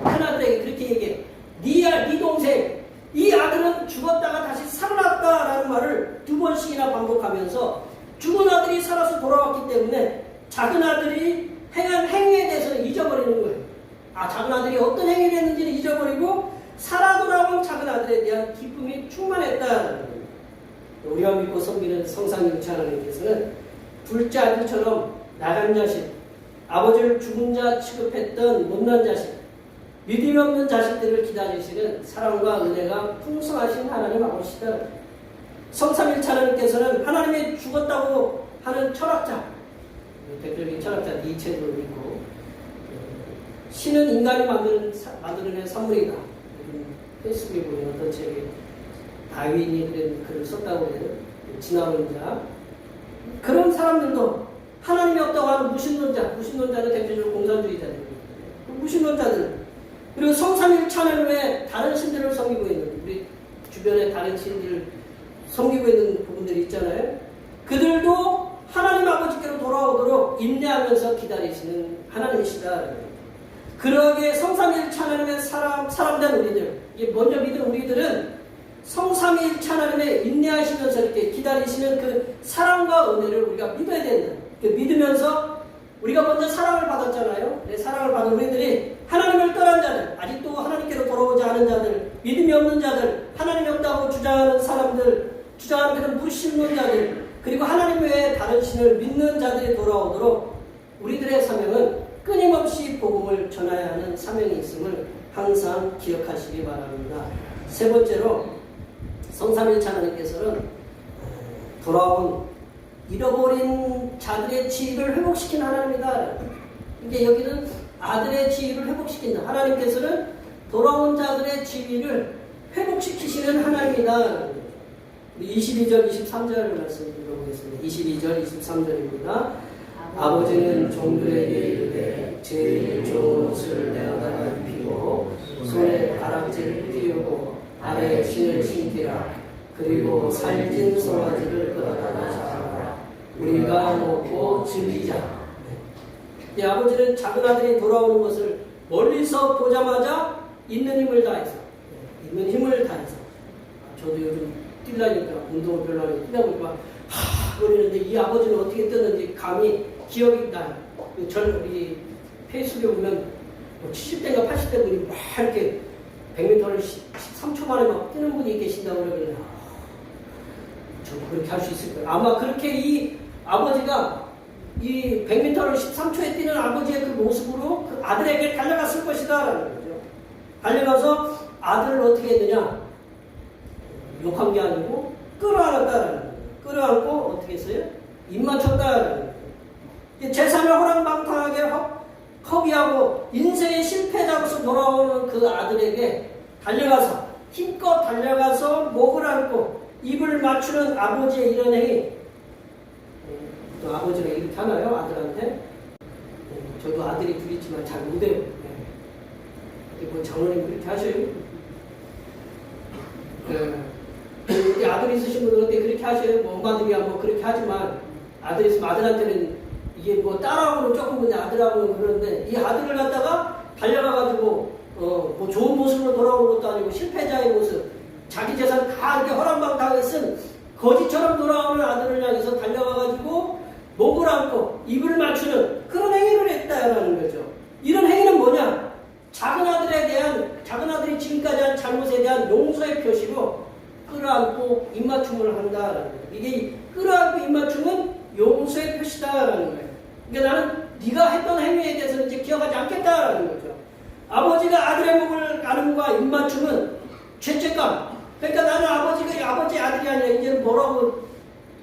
큰아들에게 그렇게 얘기해. 네 동생, 이 아들은 죽었다가 다시 살아났다라는 말을 2번씩이나 반복하면서 죽은 아들이 살아서 돌아왔기 때문에 작은 아들이 행한 행위에 대해서는 잊어버리는 거예요. 작은 아들이 어떤 행위를 했는지는 잊어버리고 살아 돌아온 작은 아들에 대한 기쁨이 충만했다는 거예요. 우리가 믿고 섬기는 성삼위일체 하나님께서는 둘째 아들처럼 나간 자식, 아버지를 죽은 자 취급했던 못난 자식, 믿음이 없는 자식들을 기다리시는 사랑과 은혜가 풍성하신 하나님 아버지시다. 성삼위일체 하나님께서는 하나님이 죽었다고 하는 철학자, 대표적인 철학자 니체도 있고, 신은 인간이 만들어낸 산물이다. 페이스북에 보면 어떤 책에 다윈이 그런 글을 썼다고 해요. 진화론자. 그런 사람들도 하나님이 없다고 하는 무신론자는 대표적으로 공산주의자들입니다. 무신론자들, 그리고 성삼일 찬양 후에 다른 신들을 섬기고 있는, 우리 주변에 다른 신들을 섬기고 있는 부분들이 있잖아요. 그들도 하나님 아버지께로 돌아오도록 인내하면서 기다리시는 하나님이시다. 그러기에 성삼일체 하나님의 사람된 우리들, 이게 먼저 믿은 우리들은 성삼일체 하나님의 인내하시면서 이렇게 기다리시는 그 사랑과 은혜를 우리가 믿어야 된다. 믿으면서 우리가 먼저 사랑을 받았잖아요. 사랑을 받은 우리들이 하나님을 떠난 자들, 아직도 하나님께로 돌아오지 않은 자들, 믿음이 없는 자들, 하나님이 없다고 주장하는 사람들, 주장하는 그런 불신론자들, 그리고 하나님 외에 다른 신을 믿는 자들이 돌아오도록 우리들의 사명은 끊임없이 복음을 전해야 하는 사명이 있음을 항상 기억하시기 바랍니다. 세 번째로 성삼일체 하나님께서는 돌아온 잃어버린 자들의 지위를 회복시키는 하나님이다. 이게 여기는 아들의 지위를 회복시킨다. 하나님께서는 돌아온 자들의 지위를 회복시키시는 하나님이다. 22절, 23절 말씀 읽어보겠습니다. 22절, 23절입니다. 아버지는 종들에게 이르되 제일 좋은 옷을 내어다가 입히고 손에 가락지를 띄우고 발에 신을 신기라. 그리고 살찐 송아지를 끌어다가 잡아라. 우리가 먹고 즐기자. 아버지는 작은 아들이 돌아오는 것을 멀리서 보자마자 있는 힘을 다해서 저도 요즘 뛰려니까 운동을 별로 안 해요. 뛰다 보니까 그러는데 이 아버지는 어떻게 뛰었는지 감히 기억이 나요. 우리 페이스북에 보면 70대인가 80대 분이 막 이렇게 100m를 13초 만에 막 뛰는 분이 계신다고 그러길래 저도 그렇게 할 수 있을 거예요. 아마 그렇게 이 아버지가 이 100m를 13초에 뛰는 아버지의 그 모습으로 그 아들에게 달려갔을 것이다 라는 거죠. 달려가서 아들을 어떻게 했느냐, 욕한 게 아니고 끌어안았다라는 거예요. 끌어안고 어떻게 했어요? 입 맞췄다라는 거예요. 제3의 호랑방탕하게 허비하고 인생의 실패자로서 돌아오는 그 아들에게 달려가서 힘껏 달려가서 목을 안고 입을 맞추는 아버지의 이런 행위. 또 아버지가 이렇게 하나요? 아들한테? 저도 아들이 둘 있지만 잘 못해요. 뭐 장로님 그렇게 하셔요? 아들 있으신 분은 어때 그렇게 하셔요? 뭐 엄마들이야 뭐 그렇게 하지만 아들 있으면 아들한테는 이게 뭐 딸하고는 조금 근데 아들하고는 그런데 이 아들을 갖다가 달려가가지고 뭐 좋은 모습으로 돌아오는 것도 아니고 실패자의 모습, 자기 재산 다 이렇게 허랑방탕하게 쓴 거지처럼 돌아오는 아들을 향해서 달려가가지고 목을 안고 입을 맞추는 그런 행위를 했다라는 거죠. 이런 행위는 뭐냐? 작은 아들이 지금까지 한 잘못에 대한 용서의 표시로 끌어안고 입맞춤을 한다라는 거예요. 이게 끌어안고 입맞춤은 용서의 표시다라는 거예요. 그러니까 나는 네가 했던 행위에 대해서는 이제 기억하지 않겠다라는 거죠. 아버지가 아들의 목을 안음과 입맞춤은 죄책감. 그러니까 나는 아버지의 아들이 아니라 이제는 뭐라고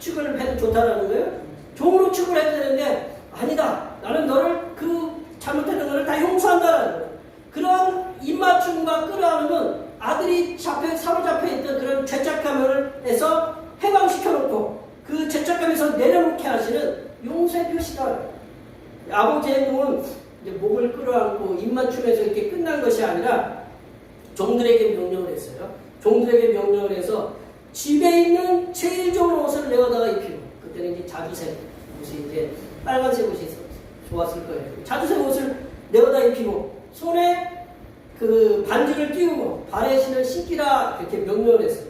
취급을 해도 좋다라는 거예요. 종으로 취급을 해도 되는데 아니다. 나는 너를 그 잘못했던 것을 다 용서한다라는 거예요. 그런 입맞춤과 끌어안음은 아들이 사로잡혀 있던 그런 죄책감을 해서 해방시켜놓고 그 죄책감에서 내려놓게 하시는 용서의 표시다. 아버지의 행동은 이제 목을 끌어안고 입맞춤에서 이렇게 끝난 것이 아니라 종들에게 명령을 했어요. 종들에게 명령을 해서 집에 있는 제일 좋은 옷을 내어다가 입히고, 그때는 이제 자주색 옷이 이제 빨간색 옷이 좋았을 거예요. 자주색 옷을 내어다 입히고 손에 그 반지를 띄우고 발에 신을 신기라 이렇게 명령을 했어요.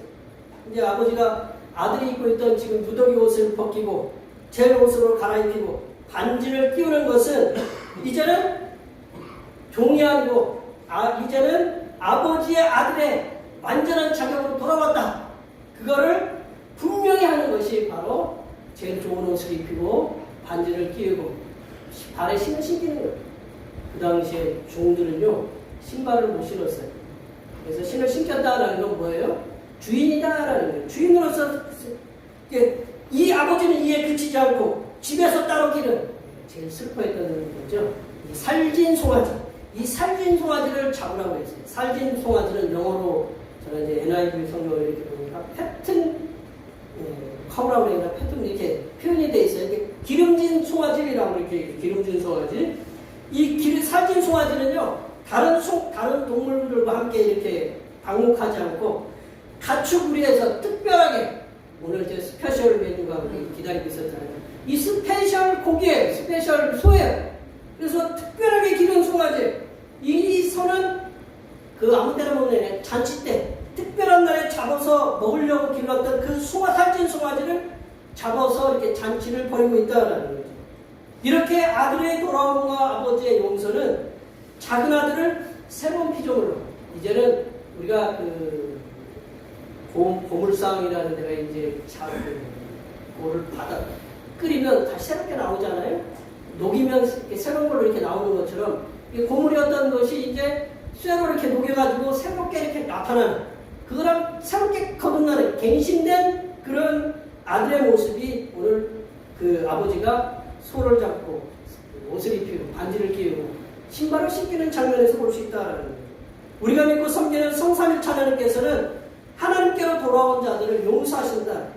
이제 아버지가 아들이 입고 있던 지금 누더기 옷을 벗기고 제 옷으로 갈아입히고 반지를 띄우는 것은 이제는 종이 아니고 이제는 아버지의 아들의 완전한 자격으로 돌아왔다. 그거를 분명히 하는 것이 바로 제일 좋은 옷을 입히고 반지를 끼우고 발에 신을 신기는 거예요. 그 당시에 종들은요 신발을 못 신었어요. 그래서 신을 신겼다라는 건 뭐예요? 주인이다라는 거예요. 주인으로서 이 아버지는 이에 그치지 않고 집에서 따로 기는 제일 슬퍼했던 거죠. 이 살찐 송아지. 이 살찐 송아지를 잡으라고 했어요. 살찐 송아지는 영어로 저는 이제 NIV 성경을 이렇게 보니까 패튼 카우라고 그러니까 패튼 이렇게 표현이 돼 있어요. 이게 기름진 송아지라고 이렇게 기름진 송아지. 이 살찐 송아지는요 다른 동물들과 함께 이렇게 방목하지 않고 가축우리에서 특별하게 오늘 이제 스페셜 메뉴가 기다리고 있었잖아요. 이 스페셜 고기에 스페셜 소예요. 그래서 특별하게 기른 송아지. 이 소는 그 아무 데나 먹는 잔치 때 특별한 날에 잡아서 먹으려고 길렀던 그 살찐 송아지를 잡아서 이렇게 잔치를 벌이고 있다라는 거죠. 이렇게 아들의 돌아옴과 아버지의 용서는 작은 아들을 새로운 피조물로, 이제는 우리가 그 고물상이라는 데가 이제 그거를 받아 끓이면 다시 새롭게 나오잖아요. 녹이면 이렇게 새로운 걸로 이렇게 나오는 것처럼 고물이었던 것이 이제 쇠로 이렇게 녹여가지고 새롭게 이렇게 나타나는, 그거랑 새롭게 거듭나는 갱신된 그런 아들의 모습이 오늘 그 아버지가 소를 잡고 옷을 입히고 반지를 끼우고 신발을 신기는 장면에서 볼 수 있다는 거예요. 우리가 믿고 섬기는 성삼일체 하나님께서는 하나님께로 돌아온 자들을 용서하신다.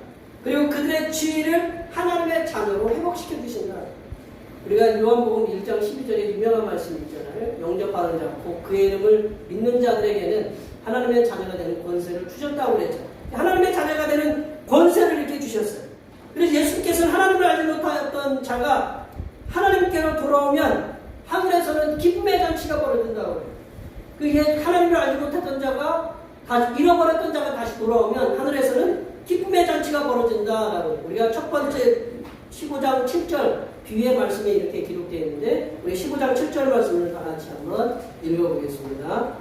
그리고 그들의 지위를 하나님의 자녀로 회복시켜 주신다. 우리가 요한복음 1장 12절에 유명한 말씀이 있잖아요. 영접받은 자, 곧 그의 이름을 믿는 자들에게는 하나님의 자녀가 되는 권세를 주셨다고 그랬죠. 하나님의 자녀가 되는 권세를 이렇게 주셨어요. 그래서 예수님께서는 하나님을 알지 못하였던 자가 하나님께로 돌아오면 하늘에서는 기쁨의 잔치가 벌어진다고 그래요. 그게 하나님을 알지 못했던 자가 다시 잃어버렸던 자가 다시 돌아오면 하늘에서는 기쁨의 잔치가 벌어진다라고. 우리가 첫 번째 15장 7절 뒤에 말씀에 이렇게 기록되어 있는데 우리 15장 7절 말씀을 다 같이 한번 읽어보겠습니다.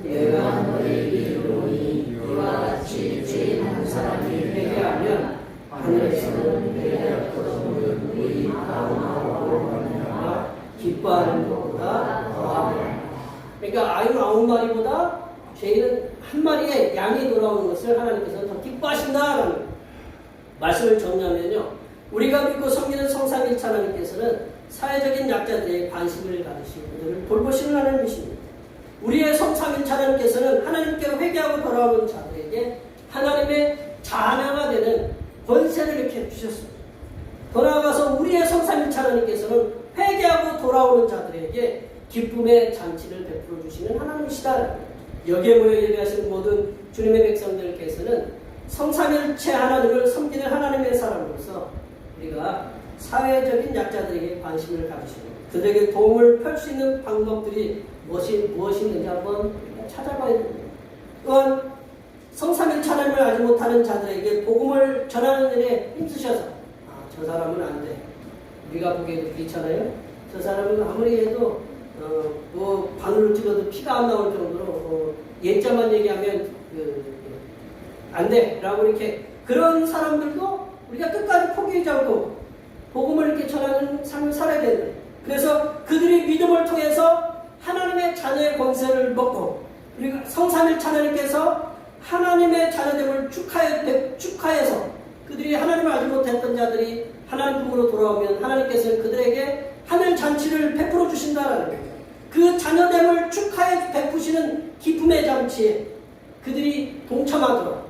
내가 너희에게 이르노니 이와 같이 죄인한 사람이 회개하면 하늘에서는 내가 거두는 우리 아우마하고 하느니라 기뻐하는 것보다 더하다. 그러니까 아유 9마리보다 죄인은 한 마리의 양이 돌아오는 것을 하나님께서는 더 기뻐하신다라는 말씀을 정리하면요, 우리가 믿고 섬기는 성삼일체 하나님께서는 사회적인 약자들의 관심을 가지시고 그들을 돌보시는 하나님이십니다. 우리의 성삼일체 하나님께서는 하나님께로 회개하고 돌아오는 자들에게 하나님의 자녀가 되는 권세를 이렇게 주셨습니다. 더 나아가서 우리의 성삼일체 하나님께서는 회개하고 돌아오는 자들에게 기쁨의 잔치를 베풀어 주시는 하나님이시다. 여기에 모여 예배하신 모든 주님의 백성들께서는 성삼일체 하나님을 섬기는 하나님의 사람으로서 우리가 사회적인 약자들에게 관심을 가지시고 그들에게 도움을 펼 수 있는 방법들이 무엇이 있는지 한번 찾아봐야 됩니다. 또한 성삼일체 하나님을 알지 못하는 자들에게 복음을 전하는 일에 힘쓰셔서 저 사람은 안 돼. 우리가 보기에도 그렇잖아요. 저 사람은 아무리 해도 뭐 바늘을 찍어도 피가 안 나올 정도로 예자만 얘기하면 안 돼 라고 이렇게 그런 사람들도 우리가 끝까지 포기하지 않고 복음을 이렇게 전하는 삶을 살아야 된다. 그래서 그들이 믿음을 통해서 하나님의 자녀의 권세를 먹고 그리고 성삼일체 하나님께서 하나님의 자녀됨을 축하해서 그들이 하나님을 알지 못했던 자들이 하나님 품으로 돌아오면 하나님께서는 그들에게 하늘 잔치를 베풀어 주신다라는 거예요. 그 자녀됨을 축하해 베푸시는 기쁨의 잔치에 그들이 동참하도록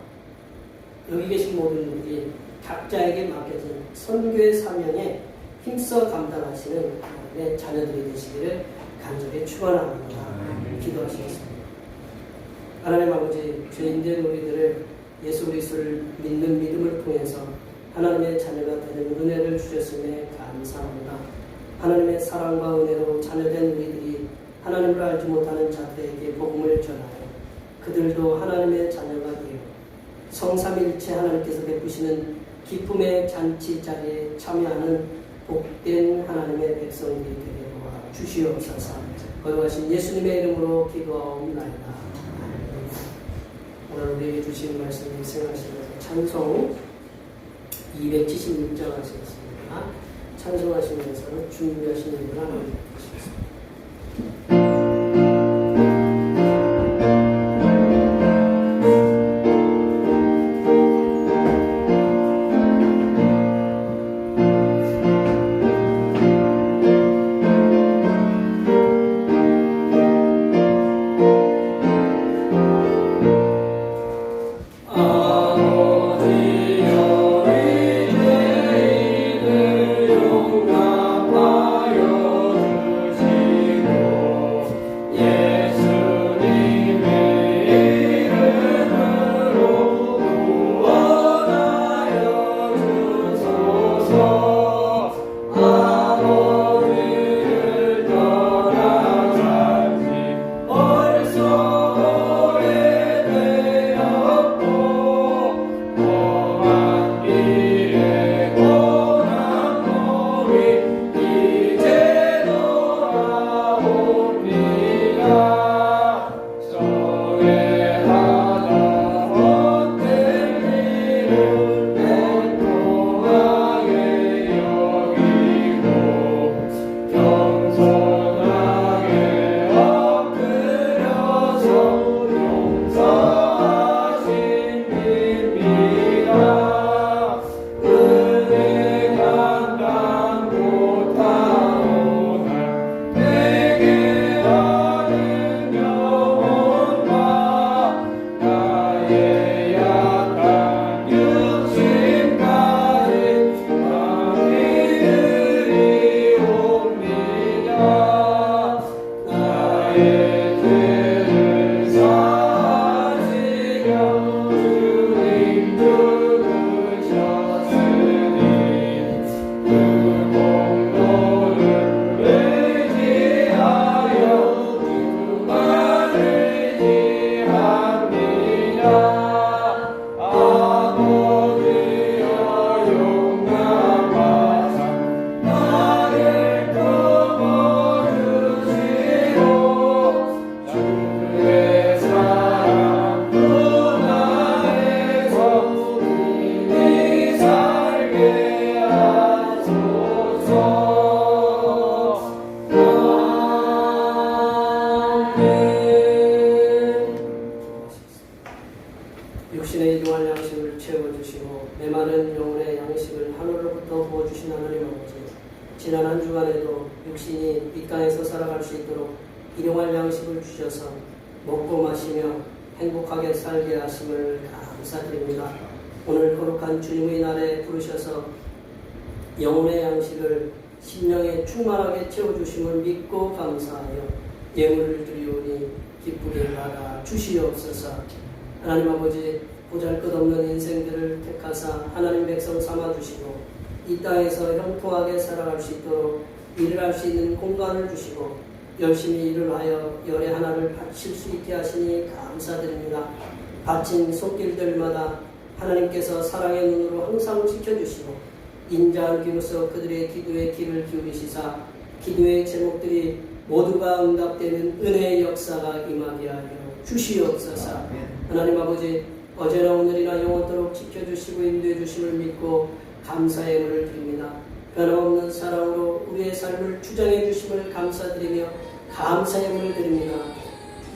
여기 계신 모든 분들이 각자에게 맡겨진 선교의 사명에 힘써 감당하시는 하나님의 자녀들이 되시기를 간절히 축원합니다. 기도하시겠습니다. 하나님 아버지, 죄인된 우리들을 예수 그리스도를 믿는 믿음을 통해서 하나님의 자녀가 되는 은혜를 주셨음에 감사합니다. 하나님의 사랑과 은혜로 자녀된 우리들이 하나님을 알지 못하는 자들에게 복음을 전하여 그들도 하나님의 자녀가 되어 성삼일체 하나님께서 베푸시는 기쁨의 잔치 자리에 참여하는 복된 하나님의 백성들이 되게 도와 주시옵소서. 거룩하신 예수님의 이름으로 기도하옵나이다. 오늘 우리에게 주신 말씀을 생각하시면서 찬송 276장 하시겠습니다. 찬송하시면서 준비하시는 분 하나님 주시겠습니다. 육신의 일용할 양식을 채워주시고 메마른 영혼의 양식을 하늘로부터 부어주신 하나님 아버지, 지난 한 주간에도 육신이 이 땅에서 살아갈 수 있도록 일용할 양식을 주셔서 먹고 마시며 행복하게 살게 하심을 감사드립니다. 오늘 거룩한 주님의 날에 부르셔서 영혼의 양식을 심령에 충만하게 채워주심을 믿고 감사하여 예물을 드리오니 기쁘게 받아 주시옵소서. 하나님 아버지, 보잘것없는 인생들을 택하사 하나님 백성 삼아주시고 이 땅에서 형통하게 살아갈 수 있도록 일을 할 수 있는 공간을 주시고 열심히 일을 하여 열의 하나를 바칠 수 있게 하시니 감사드립니다. 바친 손길들마다 하나님께서 사랑의 눈으로 항상 지켜주시고 인자한 귀로서 그들의 기도에 귀를 기울이시사 기도의 제목들이 모두가 응답되는 은혜의 역사가 임하게 하여 주시옵소서. 하나님 아버지, 어제나 오늘이나 영원토록 지켜주시고 인도해 주심을 믿고 감사의 예물을 드립니다. 변함없는 사랑으로 우리의 삶을 주장해 주심을 감사드리며 감사의 예물을 드립니다.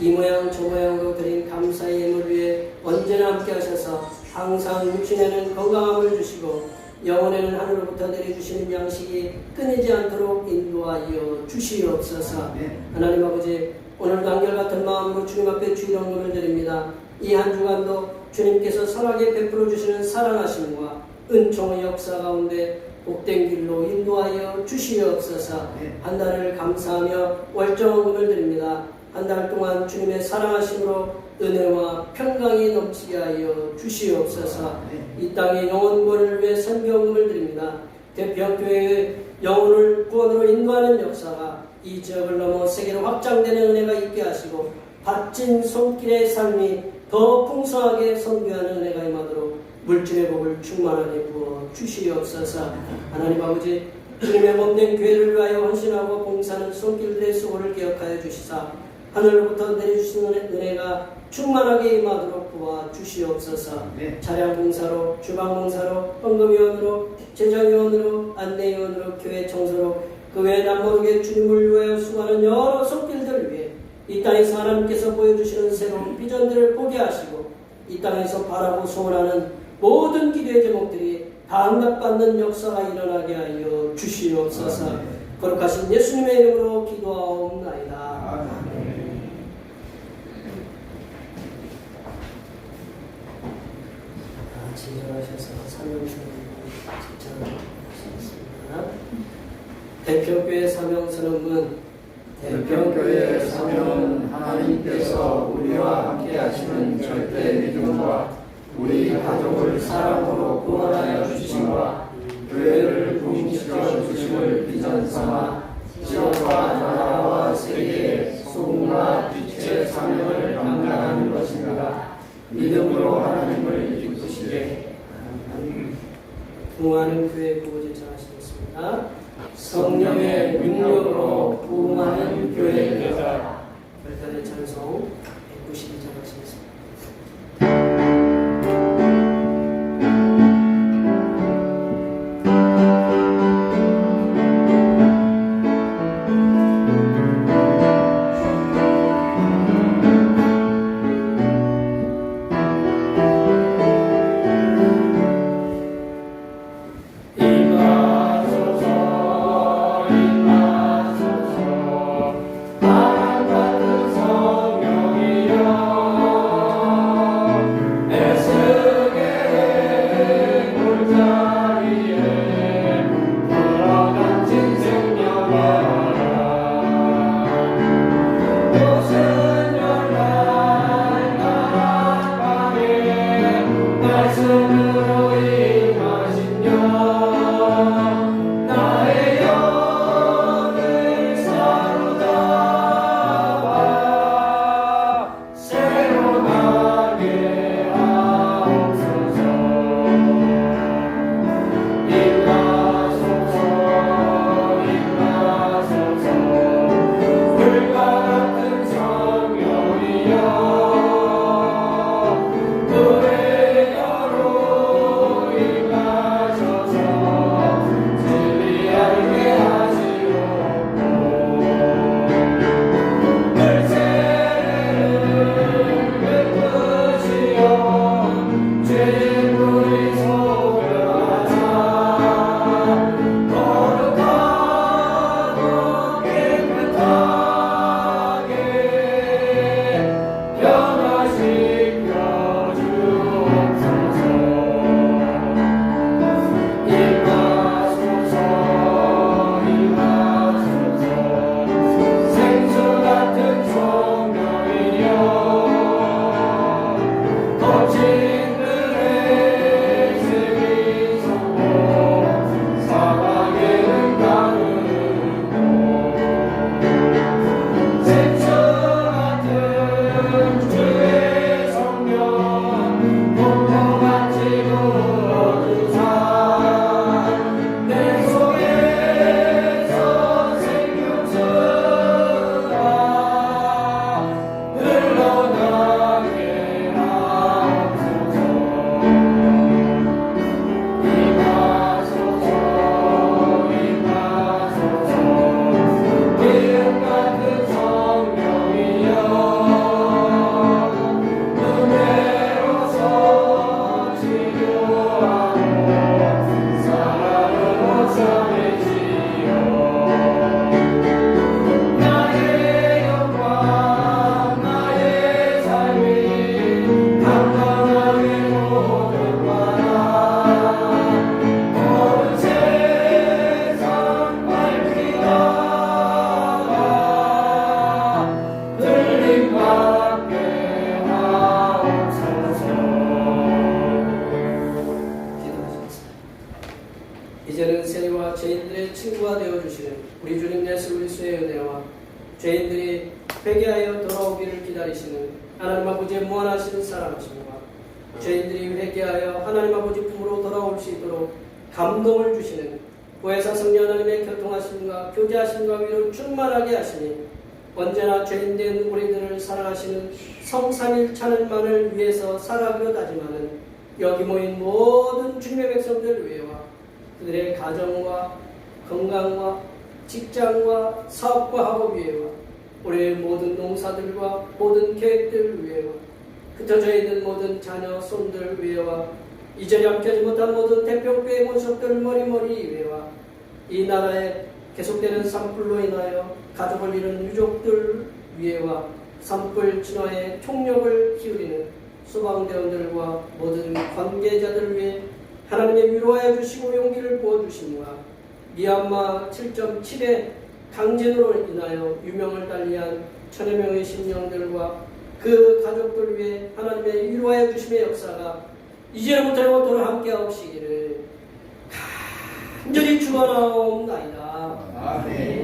이 모양 저 모양으로 드린 감사의 예물 위에 언제나 함께 하셔서 항상 육신에는 건강함을 주시고 영혼에는 하늘로부터 내려주시는 양식이 끊이지 않도록 인도하여 주시옵소서. 하나님 아버지, 오늘도 한결같은 마음으로 주님 앞에 주일언금을 드립니다. 이 한 주간도 주님께서 선하게 베풀어 주시는 사랑하심과 은총의 역사 가운데 복된 길로 인도하여 주시옵소서. 한 달을 감사하며 월정언금을 드립니다. 한 달 동안 주님의 사랑하심으로 은혜와 평강이 넘치게 하여 주시옵소서. 이 땅의 영혼권을 위해 선교언금을 드립니다. 대평교회의 영혼을 구원으로 인도하는 역사가 이 지역을 넘어 세계로 확장되는 은혜가 있게 하시고 바친 손길의 삶이 더 풍성하게 선교하는 은혜가 임하도록 물질의 복을 충만하게 부어 주시옵소서. 하나님 아버지, 주님의 몸된 교회를 위하여 헌신하고 봉사하는 손길들의 수고를 기억하여 주시사 하늘로부터 내려주시는 은혜가 충만하게 임하도록 도와 주시옵소서. 차량 봉사로, 주방 봉사로, 헌금위원으로, 재정위원으로, 안내위원으로, 교회 청소로, 그 외에 남모르게 주님을 위하여 수고하는 여러 손길들을 위해 이 땅에서 하나님께서 보여주시는 새로운 비전들을 보게 하시고 이 땅에서 바라고 소원하는 모든 기도의 제목들이 다 응답받는 역사가 일어나게 하여 주시옵소서. 거룩하신 예수님의 이름으로 기도하옵나이다. 친절하셔서 사명주를 진행하셨습니다. 대표교회 사명선언문. 대표교회의 사명은 하나님께서 우리와 함께 하시는 절대 믿음과 우리 가족을 사랑으로 구원하여 주심과 교회를 부흥시켜 주심을 비전 삼아 지역과 나라와 세계에 소금과 빛의 사명을 감당하는 것입니다. 믿음으로 하나님을 기쁘시게. 부흥하는 교회 구호제 전하시겠습니다. 성령의 능력으로 부흥하는 교회입니다. 별단의 찬송 192장 하시겠습니다. 이제는 세리와 죄인들의 친구가 되어주시는 우리 주님 예수 그리스도의 은혜와 죄인들이 회개하여 돌아오기를 기다리시는 하나님 아버지의 무한하신 사랑하심과 죄인들이 회개하여 하나님 아버지 품으로 돌아올 수 있도록 감동을 주시는 보혜사 성령 하나님의 교통하심과 교제하심과 위로 충만하게 하시니 언제나 죄인된 우리들을 사랑하시는 성삼일 찬을만을 위해서 살아가려 다짐하는 여기 모인 모든 주님의 백성들 위해와 그들의 가정과 건강과 직장과 사업과 학업 위에와 우리의 모든 농사들과 모든 계획들 위에와 흩어져 있는 모든 자녀 손들 위에와 이 자리에 함께하지 못한 모든 대표교회 원석들 머리머리 위에와 이 나라에 계속되는 산불로 인하여 가족을 잃은 유족들 위에와 산불 진화의 총력을 기울이는 소방대원들과 모든 관계자들을 위해 하나님의 위로하여 주시고 용기를 부어주심과 미얀마 7.7의 강진으로 인하여 유명을 달리한 천여 명의 심령들과 그 가족들을 위해 하나님의 위로하여 주심의 역사가 이제부터 영원토록 함께하옵시기를 간절히 축원하옵나이다. 아멘.